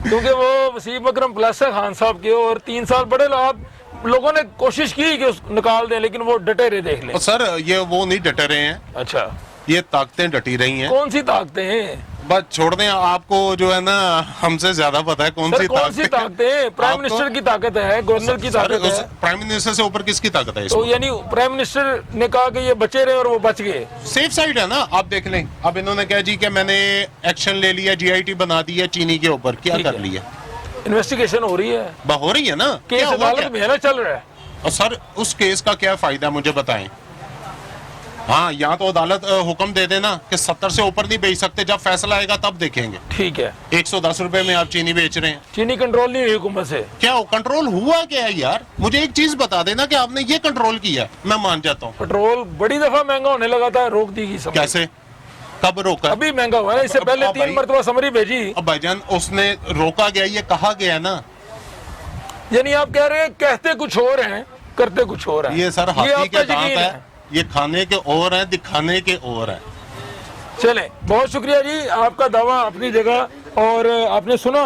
क्योंकि वो वसीम अकरम प्लस है खान साहब के, और 3 साल बड़े लोगों ने कोशिश की कि उसको निकाल दें, लेकिन वो डटे रहे। देख लें सर, ये वो नहीं डटे रहे हैं। अच्छा, ये ताकतें डटी रही हैं। कौन सी ताकतें हैं? बस छोड़ दें, आपको जो है ना हमसे ज्यादा पता है कौन सी ताकतें। प्राइम मिनिस्टर की ताकत है, गवर्नर की ताकत है। प्राइम मिनिस्टर से ऊपर किसकी ताकत है? तो यानी प्राइम मिनिस्टर ने कहा कि ये बचे रहे और वो बच गए। सेफ साइड है ना। आप देख लें, अब इन्होंने कहा जी कि मैंने एक्शन ले लिया, GIT बना दी है चीनी के ऊपर। क्या कर लिया? इन्वेस्टिगेशन हो रही है। हो रही है ना, केस अदालत में है ना, चल रहा है। और सर उस केस का क्या फायदा मुझे बताएं। हाँ, यहाँ तो अदालत हुक्म दे देना कि 70 से ऊपर नहीं बेच सकते, जब फैसला आएगा तब देखेंगे। ठीक है। 110 रुपए में आप चीनी बेच रहे हैं। चीनी कंट्रोल नहीं हुई हुकूमत से। क्या कंट्रोल हुआ क्या है यार? मुझे एक चीज बता देना कि आपने ये कंट्रोल किया, मैं मान जाता हूँ। पेट्रोल बड़ी दफा महंगा होने लगा था, रोक दी गई। कैसे? कब रोका? अभी महंगा हुआ है, इससे पहले 3 मरतबा समरी भेजी। अब भाईजान उसने रोका गया, ये कहा गया ना। यानी आप कह रहे हैं कहते कुछ और हैं, करते कुछ और हैं। ये सर हाथी के दांत है, ये खाने के और है, दिखाने के और है। चले, बहुत शुक्रिया जी, आपका दावा अपनी जगह। और आपने सुना,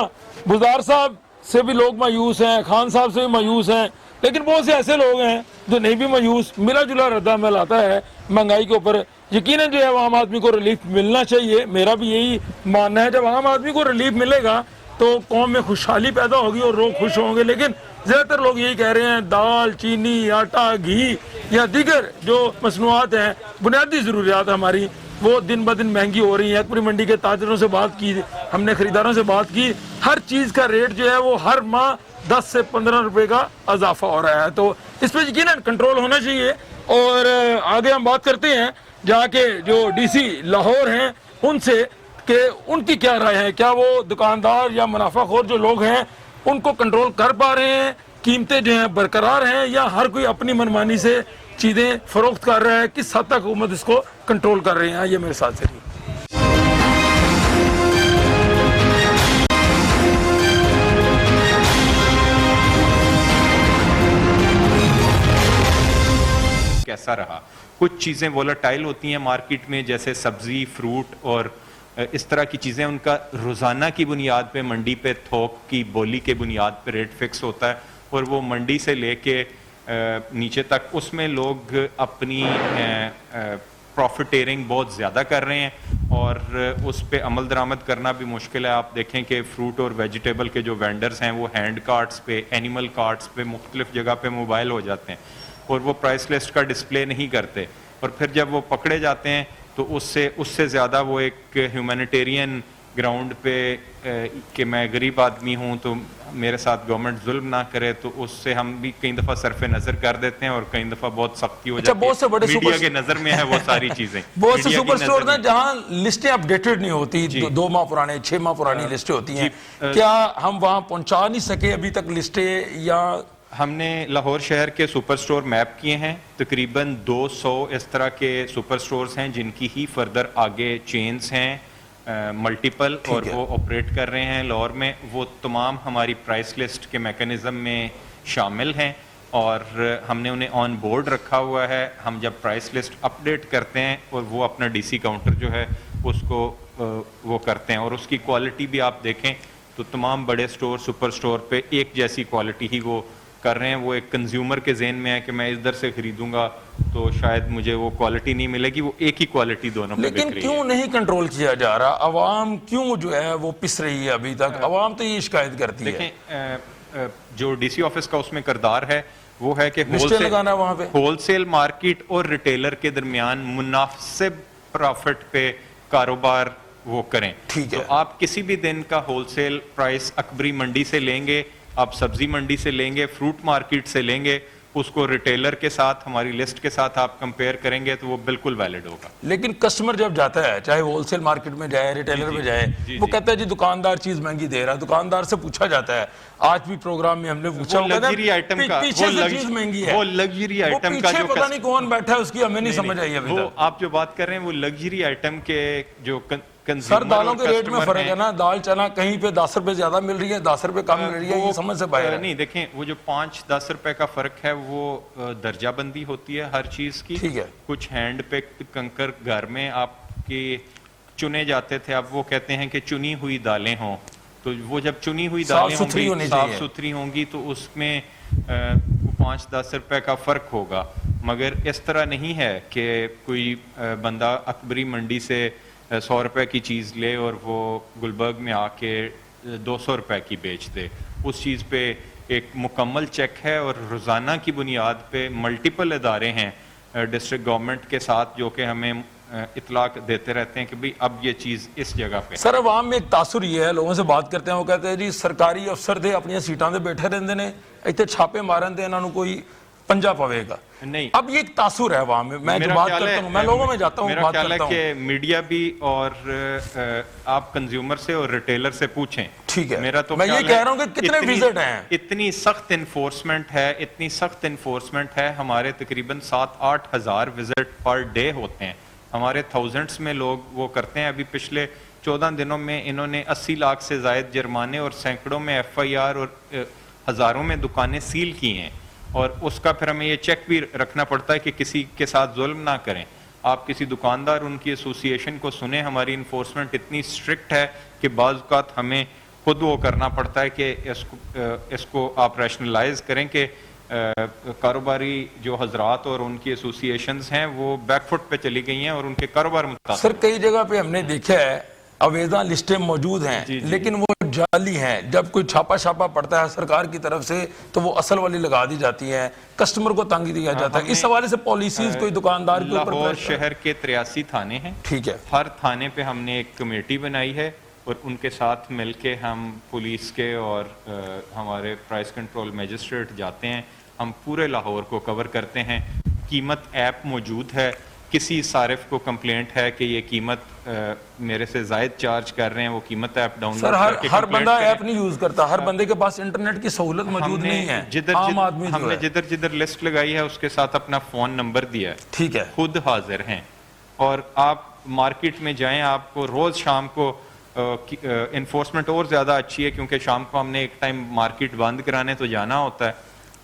बुज़दार साहब से भी लोग मायूस हैं, खान साहब से भी मायूस हैं, लेकिन बहुत से ऐसे लोग हैं जो नहीं भी मायूस। मिला जुला रद्दामल आता है महंगाई के ऊपर। यकीनन जो है वो आम आदमी को रिलीफ मिलना चाहिए। मेरा भी यही मानना है, जब आम आदमी को रिलीफ मिलेगा तो कौम में खुशहाली पैदा होगी और लोग खुश होंगे। लेकिन ज़्यादातर लोग यही कह रहे हैं, दाल, चीनी, आटा, घी या दीगर जो मसनूआत हैं, बुनियादी ज़रूरियात हमारी, वो दिन ब दिन महंगी हो रही है। अकबरी मंडी के ताजरों से बात की, हमने ख़रीदारों से बात की, हर चीज़ का रेट जो है वो हर माह 10 से 15 रुपए का इजाफा हो रहा है। तो इस पर यकीनन कंट्रोल होना चाहिए। और आगे हम बात करते हैं जाके जो DC लाहौर हैं उनसे, कि उनकी क्या राय है। क्या वो दुकानदार या मुनाफाखोर जो लोग हैं उनको कंट्रोल कर पा रहे हैं, कीमतें जो हैं बरकरार हैं, या हर कोई अपनी मनमानी से चीज़ें फरोख्त कर रहा है, किस हद तक हुकूमत इसको कंट्रोल कर रहे हैं। ये मेरे साथ चलिए। कैसा रहा? कुछ चीज़ें वोलेटाइल होती हैं मार्केट में, जैसे सब्जी, फ्रूट और इस तरह की चीज़ें, उनका रोज़ाना की बुनियाद पे मंडी पे थोक की बोली के बुनियाद पे रेट फिक्स होता है, और वो मंडी से लेके नीचे तक उसमें लोग अपनी प्रॉफिटेरिंग बहुत ज़्यादा कर रहे हैं, और उस पर अमल दरामद करना भी मुश्किल है। आप देखें कि फ्रूट और वेजिटेबल के जो वेंडर्स हैं वो हैंड कार्ट्स पे, एनिमल कार्ट्स पे, मुख्तलिफ जगह पे मोबाइल हो जाते हैं, और वो प्राइस लिस्ट का डिस्प्ले नहीं करते, और फिर जब वो पकड़े जाते हैं तो उससे ज़्यादा वो एक ह्यूमैनिटेरियन ग्राउंड पे कि मैं गरीब आदमी हूँ तो मेरे साथ गवर्नमेंट जुल्म ना करे, तो उससे हम भी कई दफ़ा सरफे नज़र कर देते हैं और कई दफ़ा बहुत सख्ती हो जाती बहुत से बड़े है। मीडिया के नज़र में है वो सारी चीज़ें। बहुत से सुपर स्टोर हैं जहाँ लिस्टें अपडेटेड नहीं होती, 2 माह पुराने 6 माह पुरानी लिस्टें होती हैं, क्या हम वहाँ पहुँचा नहीं सके अभी तक लिस्टें? या हमने लाहौर शहर के सुपर स्टोर मैप किए हैं, तकरीबन 200 इस तरह के सुपर स्टोर्स हैं जिनकी ही फर्दर आगे चेन्स हैं मल्टीपल, और वो ऑपरेट कर रहे हैं लाहौर में। वो तमाम हमारी प्राइस लिस्ट के मैकेनिज्म में शामिल हैं और हमने उन्हें ऑन बोर्ड रखा हुआ है। हम जब प्राइस लिस्ट अपडेट करते हैं और वो अपना डीसी काउंटर जो है उसको वो करते हैं, और उसकी क्वालिटी भी आप देखें तो तमाम बड़े स्टोर सुपर स्टोर पे एक जैसी क्वालिटी ही वो कर रहे हैं। वो एक कंज्यूमर के ज़हन में है कि मैं इधर से खरीदूंगा तो शायद मुझे वो क्वालिटी नहीं मिलेगी, वो एक ही क्वालिटी दोनों पे बिक रही है। लेकिन क्यों नहीं कंट्रोल किया जा रहा? अवाम क्यों जो है वो पिस रही है अभी तक? अवाम तो ये शिकायत करती है। देखें, जो डीसी ऑफिस का उसमें किरदार है वो है कि होलसेल होलसेल मार्केट और रिटेलर के दरमियान मुनासिब प्रॉफिट पे कारोबार वो करें। ठीक है। तो आप किसी भी दिन का होलसेल प्राइस अकबरी मंडी से लेंगे, आप सब्जी मंडी से लेंगे, फ्रूट मार्केट से लेंगे, उसको रिटेलर के साथ हमारी लिस्ट के साथ आप कंपेयर करेंगे तो वो बिल्कुल वैलिड होगा। लेकिन कस्टमर जब जाता है, चाहे होलसेल मार्केट में जाए, रिटेलर में जाए, वो कहता है जी दुकानदार चीज महंगी दे रहा है। दुकानदार से पूछा जाता है, आज भी प्रोग्राम में हमने पूछा, लग्जरी आइटम का पीछे से चीज महंगी है, वो लग्जरी आइटम का जो पता नहीं कौन बैठा है उसकी हमें नहीं समझ आई अभी तक। आप जो बात कर रहे हैं वो लग्जरी आइटम के जो सर दालों के रेट में फर्क है ना, दाल चना कहीं पे 10 रुपए ज्यादा मिल रही है, 10 रुपए कम मिल रही है, ये समझ से बाहर है। नहीं, देखें वो जो 5-10 रुपए का फर्क है वो दर्जाबंदी होती है हर चीज की। ठीक है। कुछ हैंड पिक्ड कंकर घर में आपके चुने जाते थे, अब वो कहते हैं कि चुनी हुई दालें हों, तो वो जब चुनी हुई दालें होंगी, साफ सुथरी होंगी, तो उसमें 5-10 रुपए का फर्क होगा। मगर इस तरह नहीं है कि कोई बंदा अकबरी मंडी से 100 रुपए की चीज़ ले और वो गुलबर्ग में आके 200 रुपए की बेच दे। उस चीज़ पे एक मुकम्मल चेक है और रोज़ाना की बुनियाद पे मल्टीपल इदारे हैं डिस्ट्रिक्ट गवर्नमेंट के साथ जो कि हमें इतलाक देते रहते हैं कि भाई अब ये चीज़ इस जगह पे। सर अवाम में एक तासुर ये है, लोगों से बात करते हैं वो कहते हैं जी सरकारी अफसर थे अपनी सीटां ते बैठे रहंदे ने, इतने छापे मारन ते इन्हां नूं कोई पंजा पवेगा नहीं। अब ये एक तासुर है अवाम में। मैं जो बात करता हूँ, मैं लोगों में जाता हूँ, मेरा ख्याल है कि मीडिया भी और आप कंज्यूमर से और रिटेलर से पूछें। ठीक है। मेरा तो मैं ये कह रहा हूँ कि कितने विजिट हैं, इतनी सख्त इन्फोर्समेंट है, इतनी सख्त इन्फोर्समेंट है। हमारे तकरीबन 7-8 हज़ार विजिट पर डे होते हैं, हमारे थाउजेंड्स में लोग वो करते हैं। अभी पिछले 14 दिनों में इन्होंने 80 लाख से ज़ायद जुर्माने और सैकड़ों में FIR और हज़ारों में दुकानें सील की हैं, और उसका फिर हमें ये चेक भी रखना पड़ता है कि किसी के साथ जुल्म ना करें। आप किसी दुकानदार उनकी एसोसिएशन को सुने, हमारी इन्फोर्समेंट इतनी स्ट्रिक्ट है कि बाज़ औक़ात हमें खुद वो करना पड़ता है कि इसको आप रैशनलाइज करें कि कारोबारी जो हजरात और उनकी एसोसिएशंस हैं वो बैकफुट पे चली गई हैं और उनके कारोबार मुताबिक। सर कई जगह पे हमने देखा है अवेदा लिस्टें मौजूद हैं, लेकिन वो जाली हैं। जब कोई छापा पड़ता है सरकार की तरफ से तो वो असल वाली लगा दी जाती है, कस्टमर को तंग दिया जाता है। इस हवाले से पॉलिसीज कोई दुकानदार के ऊपर। लाहौर शहर के 83 थाने हैं। ठीक है। हर थाने पे हमने एक कमेटी बनाई है और उनके साथ मिलके हम पुलिस के और हमारे प्राइस कंट्रोल मजिस्ट्रेट जाते हैं, हम पूरे लाहौर को कवर करते हैं। कीमत ऐप मौजूद है, किसी सारिफ को कंप्लेंट है कि ये कीमत मेरे से जायद चार्ज कर रहे हैं, वो कीमत ऐप डाउनलोड करके हर बंदा ऐप नहीं यूज करता, हर बंदे के पास इंटरनेट की सहूलत मौजूद नहीं है। हमने जिधर लिस्ट लगाई है उसके साथ अपना फोन नंबर दिया है। ठीक है। खुद हाजिर हैं और आप मार्केट में जाएं, आपको रोज शाम को इन्फोर्समेंट और ज्यादा अच्छी है क्योंकि शाम को हमने एक टाइम मार्केट बंद कराने तो जाना होता है,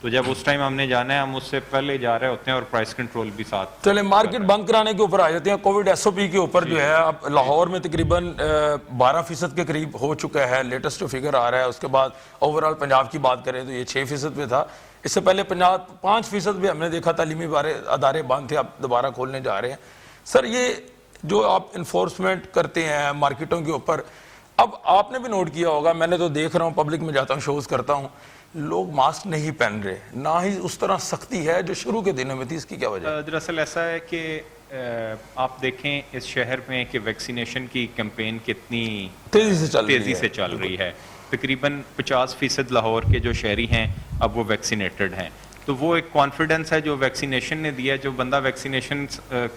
तो जब उस टाइम हमने जाना है हम उससे पहले जा रहे होते हैं और प्राइस कंट्रोल भी साथ। चले मार्केट बंद कराने के ऊपर आ जाते हैं। कोविड SOP के ऊपर जो है अब लाहौर में तकरीबन 12% के करीब हो चुका है, लेटेस्ट जो फिगर आ रहा है। उसके बाद ओवरऑल पंजाब की बात करें तो ये 6% पे था। इससे पहले पंजाब 5% भी हमने देखा तालीमी अदारे बंद थे, अब दोबारा खोलने जा रहे हैं। सर ये जो आप इन्फोर्समेंट करते हैं मार्केटों के ऊपर, अब आपने भी नोट किया होगा, मैंने तो देख रहा हूँ, पब्लिक में जाता हूँ, शोज करता हूँ, लोग मास्क नहीं पहन रहे, ना ही उस तरह सख्ती है जो शुरू के दिनों में थी। इसकी क्या वजह? दरअसल ऐसा है कि आप देखें इस शहर में कि वैक्सीनेशन की कैंपेन कितनी तेजी से चल रही है। तकरीबन 50% लाहौर के जो शहरी हैं अब वो वैक्सीनेटेड हैं, तो वो एक कॉन्फिडेंस है जो वैक्सीनेशन ने दिया। जो बंदा वैक्सीनेशन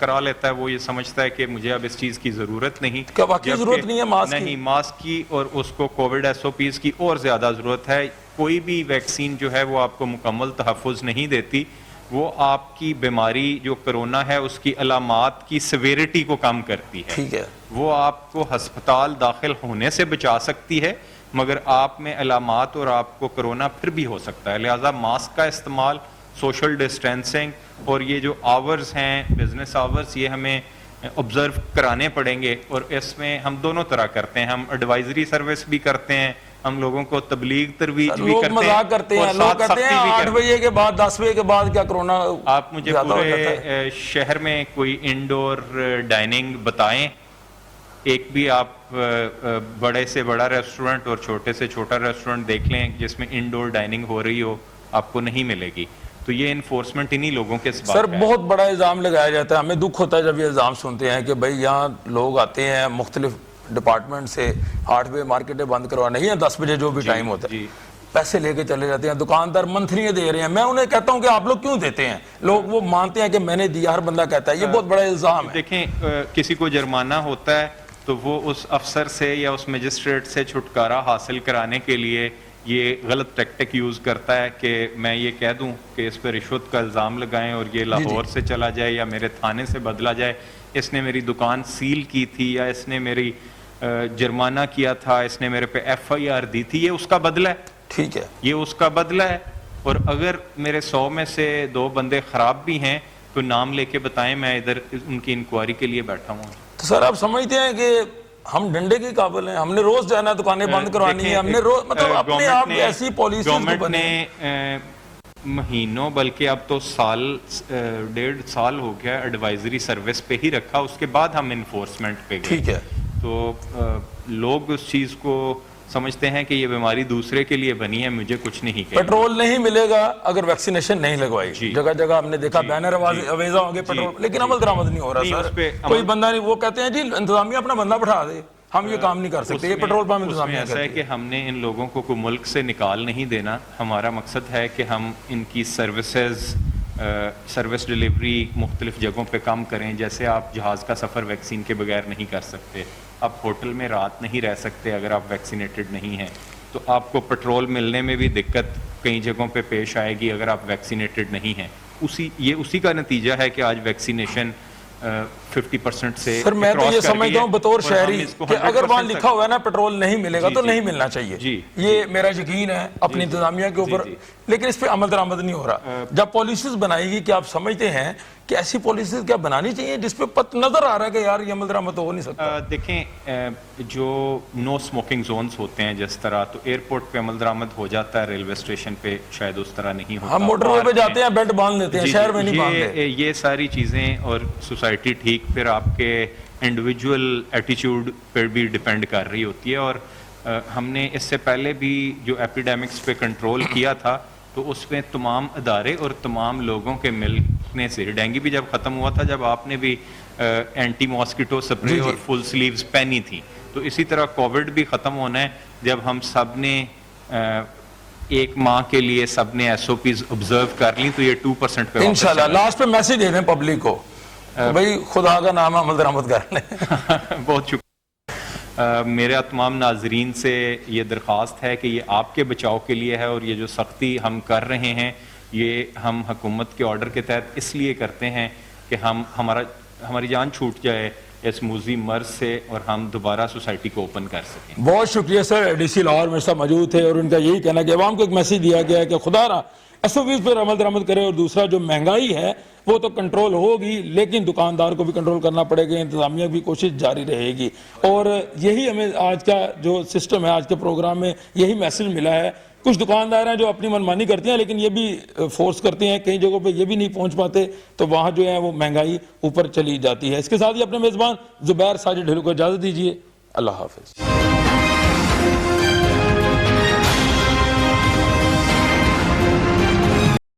करा लेता है वो ये समझता है कि मुझे अब इस चीज़ की ज़रूरत नहीं, क्या वाकई ज़रूरत नहीं है मास्क की, और उसको कोविड SOPs की और ज़्यादा ज़रूरत है। कोई भी वैक्सीन जो है वो आपको मुकम्मल तहफ़्फ़ुज़ नहीं देती, वो आपकी बीमारी जो कोरोना है उसकी अलामात की सवेरिटी को कम करती है। ठीक है, वो आपको हस्पताल दाखिल होने से बचा सकती है, मगर आप में अलामात और आपको कोरोना फिर भी हो सकता है। लिहाजा मास्क का इस्तेमाल, सोशल डिस्टेंसिंग और ये जो आवर्स हैं, बिजनेस आवर्स, ये हमें ऑब्जर्व कराने पड़ेंगे। और इसमें हम दोनों तरह करते हैं, हम एडवाइजरी सर्विस भी करते हैं, हम लोगों को तबलीग तरवीज भी करते हैं। मजाक करते हैं, लोग कहते हैं 8 बजे के बाद 10 बजे के बाद क्या कोरोना आप मुझे पूरे शहर में कोई इंडोर डाइनिंग बताएं, एक भी आप बड़े से बड़ा रेस्टोरेंट और छोटे से छोटा रेस्टोरेंट देख लें जिसमें इंडोर डाइनिंग हो रही हो, आपको नहीं मिलेगी। तो ये इन्फोर्समेंट इन्हीं लोगों के साथ सर बहुत बड़ा इल्ज़ाम लगाया जाता है, हमें दुख होता है जब ये इल्ज़ाम सुनते हैं कि भाई यहाँ लोग आते हैं मुख्तलिफ डिपार्टमेंट से, 8 बजे मार्केटें बंद करवा नहीं है, 10 बजे जो भी टाइम होता है पैसे लेके चले जाते हैं, दुकानदार मंथली दे रहे हैं। मैं उन्हें कहता हूं कि आप लोग क्यों देते हैं, लोग वो मानते हैं कि मैंने दिया, हर बंदा कहता है, ये बहुत बड़ा इल्ज़ाम है। देखें किसी को जुर्माना होता है तो वो उस अफसर से या उस मजिस्ट्रेट से छुटकारा हासिल कराने के लिए ये गलत टैक्टिक यूज़ करता है कि मैं ये कह दूं कि इस पर रिश्वत का इल्ज़ाम लगाएं और ये लाहौर से चला जाए या मेरे थाने से बदला जाए, इसने मेरी दुकान सील की थी या इसने मेरी जुर्माना किया था, इसने मेरे पे FIR दी थी, ये उसका बदला है। ठीक है, ये उसका बदला है। और अगर मेरे 100 में से 2 बंदे ख़राब भी हैं तो नाम लेके बताएं, मैं इधर उनकी इंक्वायरी के लिए बैठा हूँ। तो सर आप समझते हैं कि हम डंडे के काबिल हैं, हमने रोज जाना दुकानें बंद करवानी है, हमने रोज मतलब अपने आप ऐसी पॉलिसी गवर्नमेंट ने महीनों बल्कि अब तो साल 1.5 साल हो गया एडवाइजरी सर्विस पे ही रखा, उसके बाद हम इन्फोर्समेंट पे गए। ठीक है, तो लोग उस चीज़ को समझते हैं कि ये बीमारी दूसरे के लिए बनी है, मुझे कुछ नहीं कहना। पेट्रोल नहीं मिलेगा अगर वैक्सीनेशन नहीं लगवाई। जगह जगह हमने देखा बैनर अवेजा होंगे पेट्रोल, लेकिन अमल दरामद नहीं हो रहा सर। कोई बंदा नहीं, वो कहते हैं जी इंतजामिया अपना बंदा बैठा दे, हम ये काम नहीं कर सकते, ये पेट्रोल पंप इंतजामिया ऐसा है कि हमने इन लोगों को मुल्क से निकाल नहीं देना। हमारा मकसद है कि हम इनकी सर्विस डिलीवरी मुख्तलिफ जगहों पे कम करें। जैसे आप जहाज़ का सफ़र वैक्सीन के बगैर नहीं कर सकते, आप होटल में रात नहीं रह सकते अगर आप वैक्सीनेटेड नहीं हैं, तो आपको पेट्रोल मिलने में भी दिक्कत कई जगहों पे पेश आएगी अगर आप वैक्सीनेटेड नहीं हैं। उसी का नतीजा है कि आज वैक्सीनेशन 50% से सर मैं तो ये समझता हूँ बतौर शहरी कि अगर वहाँ लिखा हुआ है ना पेट्रोल नहीं मिलेगा तो नहीं मिलना चाहिए, ये मेरा यकीन है अपनी इंतजामिया के ऊपर, लेकिन इस पे अमल दरामद नहीं हो रहा। जब पॉलिसीज बनाएगी, कि आप समझते हैं कि ऐसी पॉलिसीज क्या बनानी चाहिए जिसपे नजर आ रहा है कि यार ये अमल दरामद हो नहीं सकता? देखें जो नो स्मोकिंग जोन्स होते हैं जिस तरह, तो एयरपोर्ट पे अमल दरामद हो जाता है, रेलवे स्टेशन पे शायद उस तरह नहीं होता। हम मोटरवे पे जाते हैं बेल्ट बांध लेते हैं, शहर में नहीं बांधते। ये सारी चीजें और सोसाइटी ठीक फिर आपके इंडिविजुअल एटीट्यूड पर भी डिपेंड कर रही होती है। और हमने इससे पहले भी जो एपिडेमिक्स पे कंट्रोल किया था तो उसमें तमाम अदारे और तमाम लोगों के मिलने से, डेंगू भी जब ख़त्म हुआ था जब आपने भी एंटी मॉस्किटो स्प्रे और फुल स्लीव्स पहनी थी, तो इसी तरह कोविड भी ख़त्म होना है जब हम सब ने एक माह के लिए सब ने SOPs ऑब्जर्व कर ली, तो ये 2% पे इंशाल्लाह। लास्ट पे मैसेज दे दें पब्लिक को, भाई खुदा का नाम अमल दरामद कर लें। बहुत शुक्रिया। मेरे तमाम नाजरीन से ये दरख्वास्त है कि ये आपके बचाव के लिए है, और ये जो सख्ती हम कर रहे हैं ये हम हुकूमत के ऑर्डर के तहत इसलिए करते हैं कि हमारी जान छूट जाए इस मूजी मर्ज से और हम दोबारा सोसाइटी को ओपन कर सकें। बहुत शुक्रिया सर, DC लाहौर में सब मौजूद थे और उनका यही कहना कि अवाम को एक मैसेज दिया गया है कि खुदा ना SOPs पर अमल दरामद करे, और दूसरा जो महंगाई है वो तो कंट्रोल होगी, लेकिन दुकानदार को भी कंट्रोल करना पड़ेगा, इंतजामिया की कोशिश जारी रहेगी। और यही हमें आज का जो सिस्टम है, आज के प्रोग्राम में यही मैसेज मिला है। कुछ दुकानदार हैं जो अपनी मनमानी करते हैं, लेकिन ये भी फोर्स करते हैं, कई जगहों पे ये भी नहीं पहुंच पाते, तो वहाँ जो है वो महंगाई ऊपर चली जाती है। इसके साथ ही अपने मेज़बान ज़ुबैर साजिद ढिल्लो को इजाज़त दीजिए। अल्लाह हाफ़िज़।